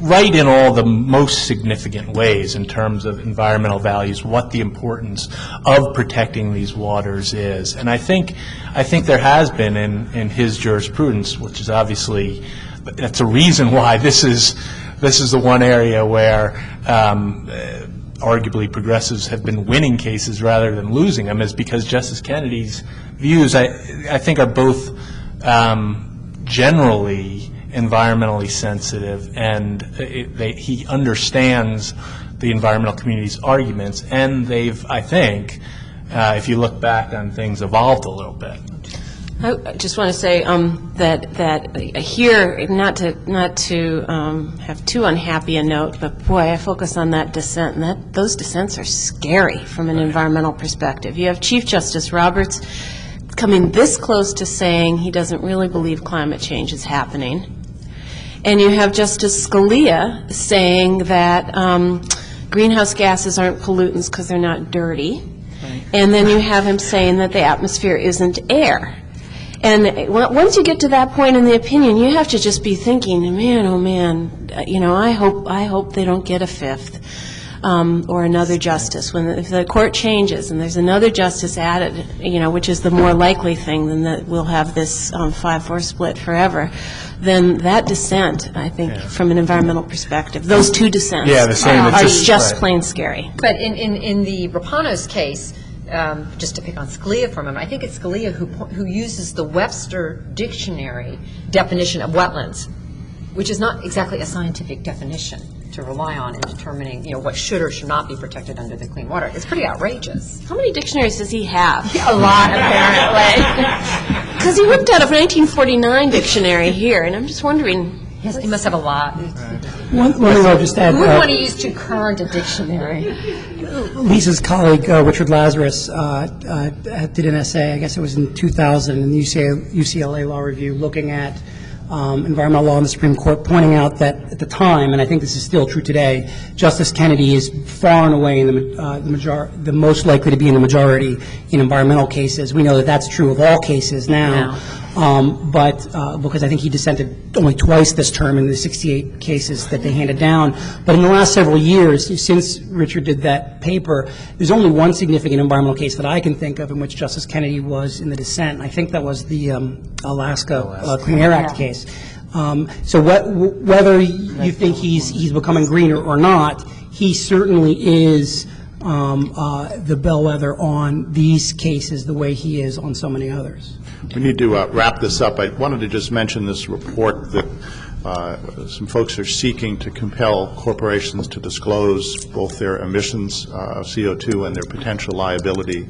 right in all the most significant ways in terms of environmental values, what the importance of protecting these waters is. And I think there has been in his jurisprudence, which is obviously, that's a reason why this is the one area where arguably progressives have been winning cases rather than losing them, is because Justice Kennedy's views, I think, are both generally environmentally sensitive, and he understands the environmental community's arguments, and they've, I think, if you look back on things, evolved a little bit. I just want to say that here, not to have too unhappy a note, but boy, I focus on that dissent, and those dissents are scary from an environmental perspective. You have Chief Justice Roberts coming this close to saying he doesn't really believe climate change is happening, and you have Justice Scalia saying that greenhouse gases aren't pollutants because they're not dirty, and then you have him saying that the atmosphere isn't air. And once you get to that point in the opinion, you have to just be thinking, man, oh man, I hope they don't get a fifth. or another justice, if the court changes and there's another justice added, which is the more likely thing, than that we'll have this 5-4 split forever, then that dissent, I think, from an environmental perspective, those two dissents are just plain scary. But in the Rapanos case, just to pick on Scalia for a moment, I think it's Scalia who uses the Webster Dictionary definition of wetlands, which is not exactly a scientific definition to rely on in determining, what should or should not be protected under the Clean Water. It's pretty outrageous. How many dictionaries does he have? A lot, apparently. Because he whipped out a 1949 dictionary here, and I'm just wondering. Yes, he must have a lot. One thing I'll just add. Who would want to use too current a dictionary? Lisa's colleague, Richard Lazarus, did an essay, I guess it was in 2000, in the UCLA Law Review, looking at environmental law in the Supreme Court, pointing out that at the time, and I think this is still true today, Justice Kennedy is far and away the most likely to be in the majority in environmental cases. We know that that's true of all cases now. But because I think he dissented only twice this term in the 68 cases that they handed down. But in the last several years, since Richard did that paper, there's only one significant environmental case that I can think of in which Justice Kennedy was in the dissent. I think that was the Alaska Clean Air Act case. So whether you think he's becoming greener or not, he certainly is the bellwether on these cases the way he is on so many others. We need to wrap this up. I wanted to just mention this report that some folks are seeking to compel corporations to disclose both their emissions of CO2 and their potential liability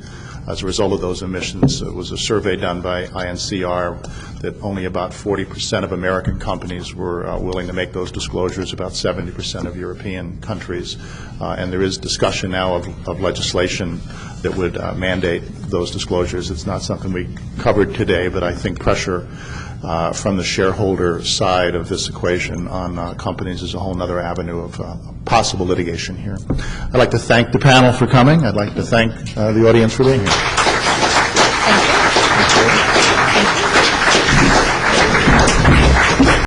as a result of those emissions. It was a survey done by INCR that only about 40% of American companies were willing to make those disclosures, about 70% of European countries. And there is discussion now of legislation that would mandate those disclosures. It's not something we covered today, but I think pressure from the shareholder side of this equation on companies is a whole other avenue of possible litigation here. I'd like to thank the panel for coming. I'd like to thank the audience for being here.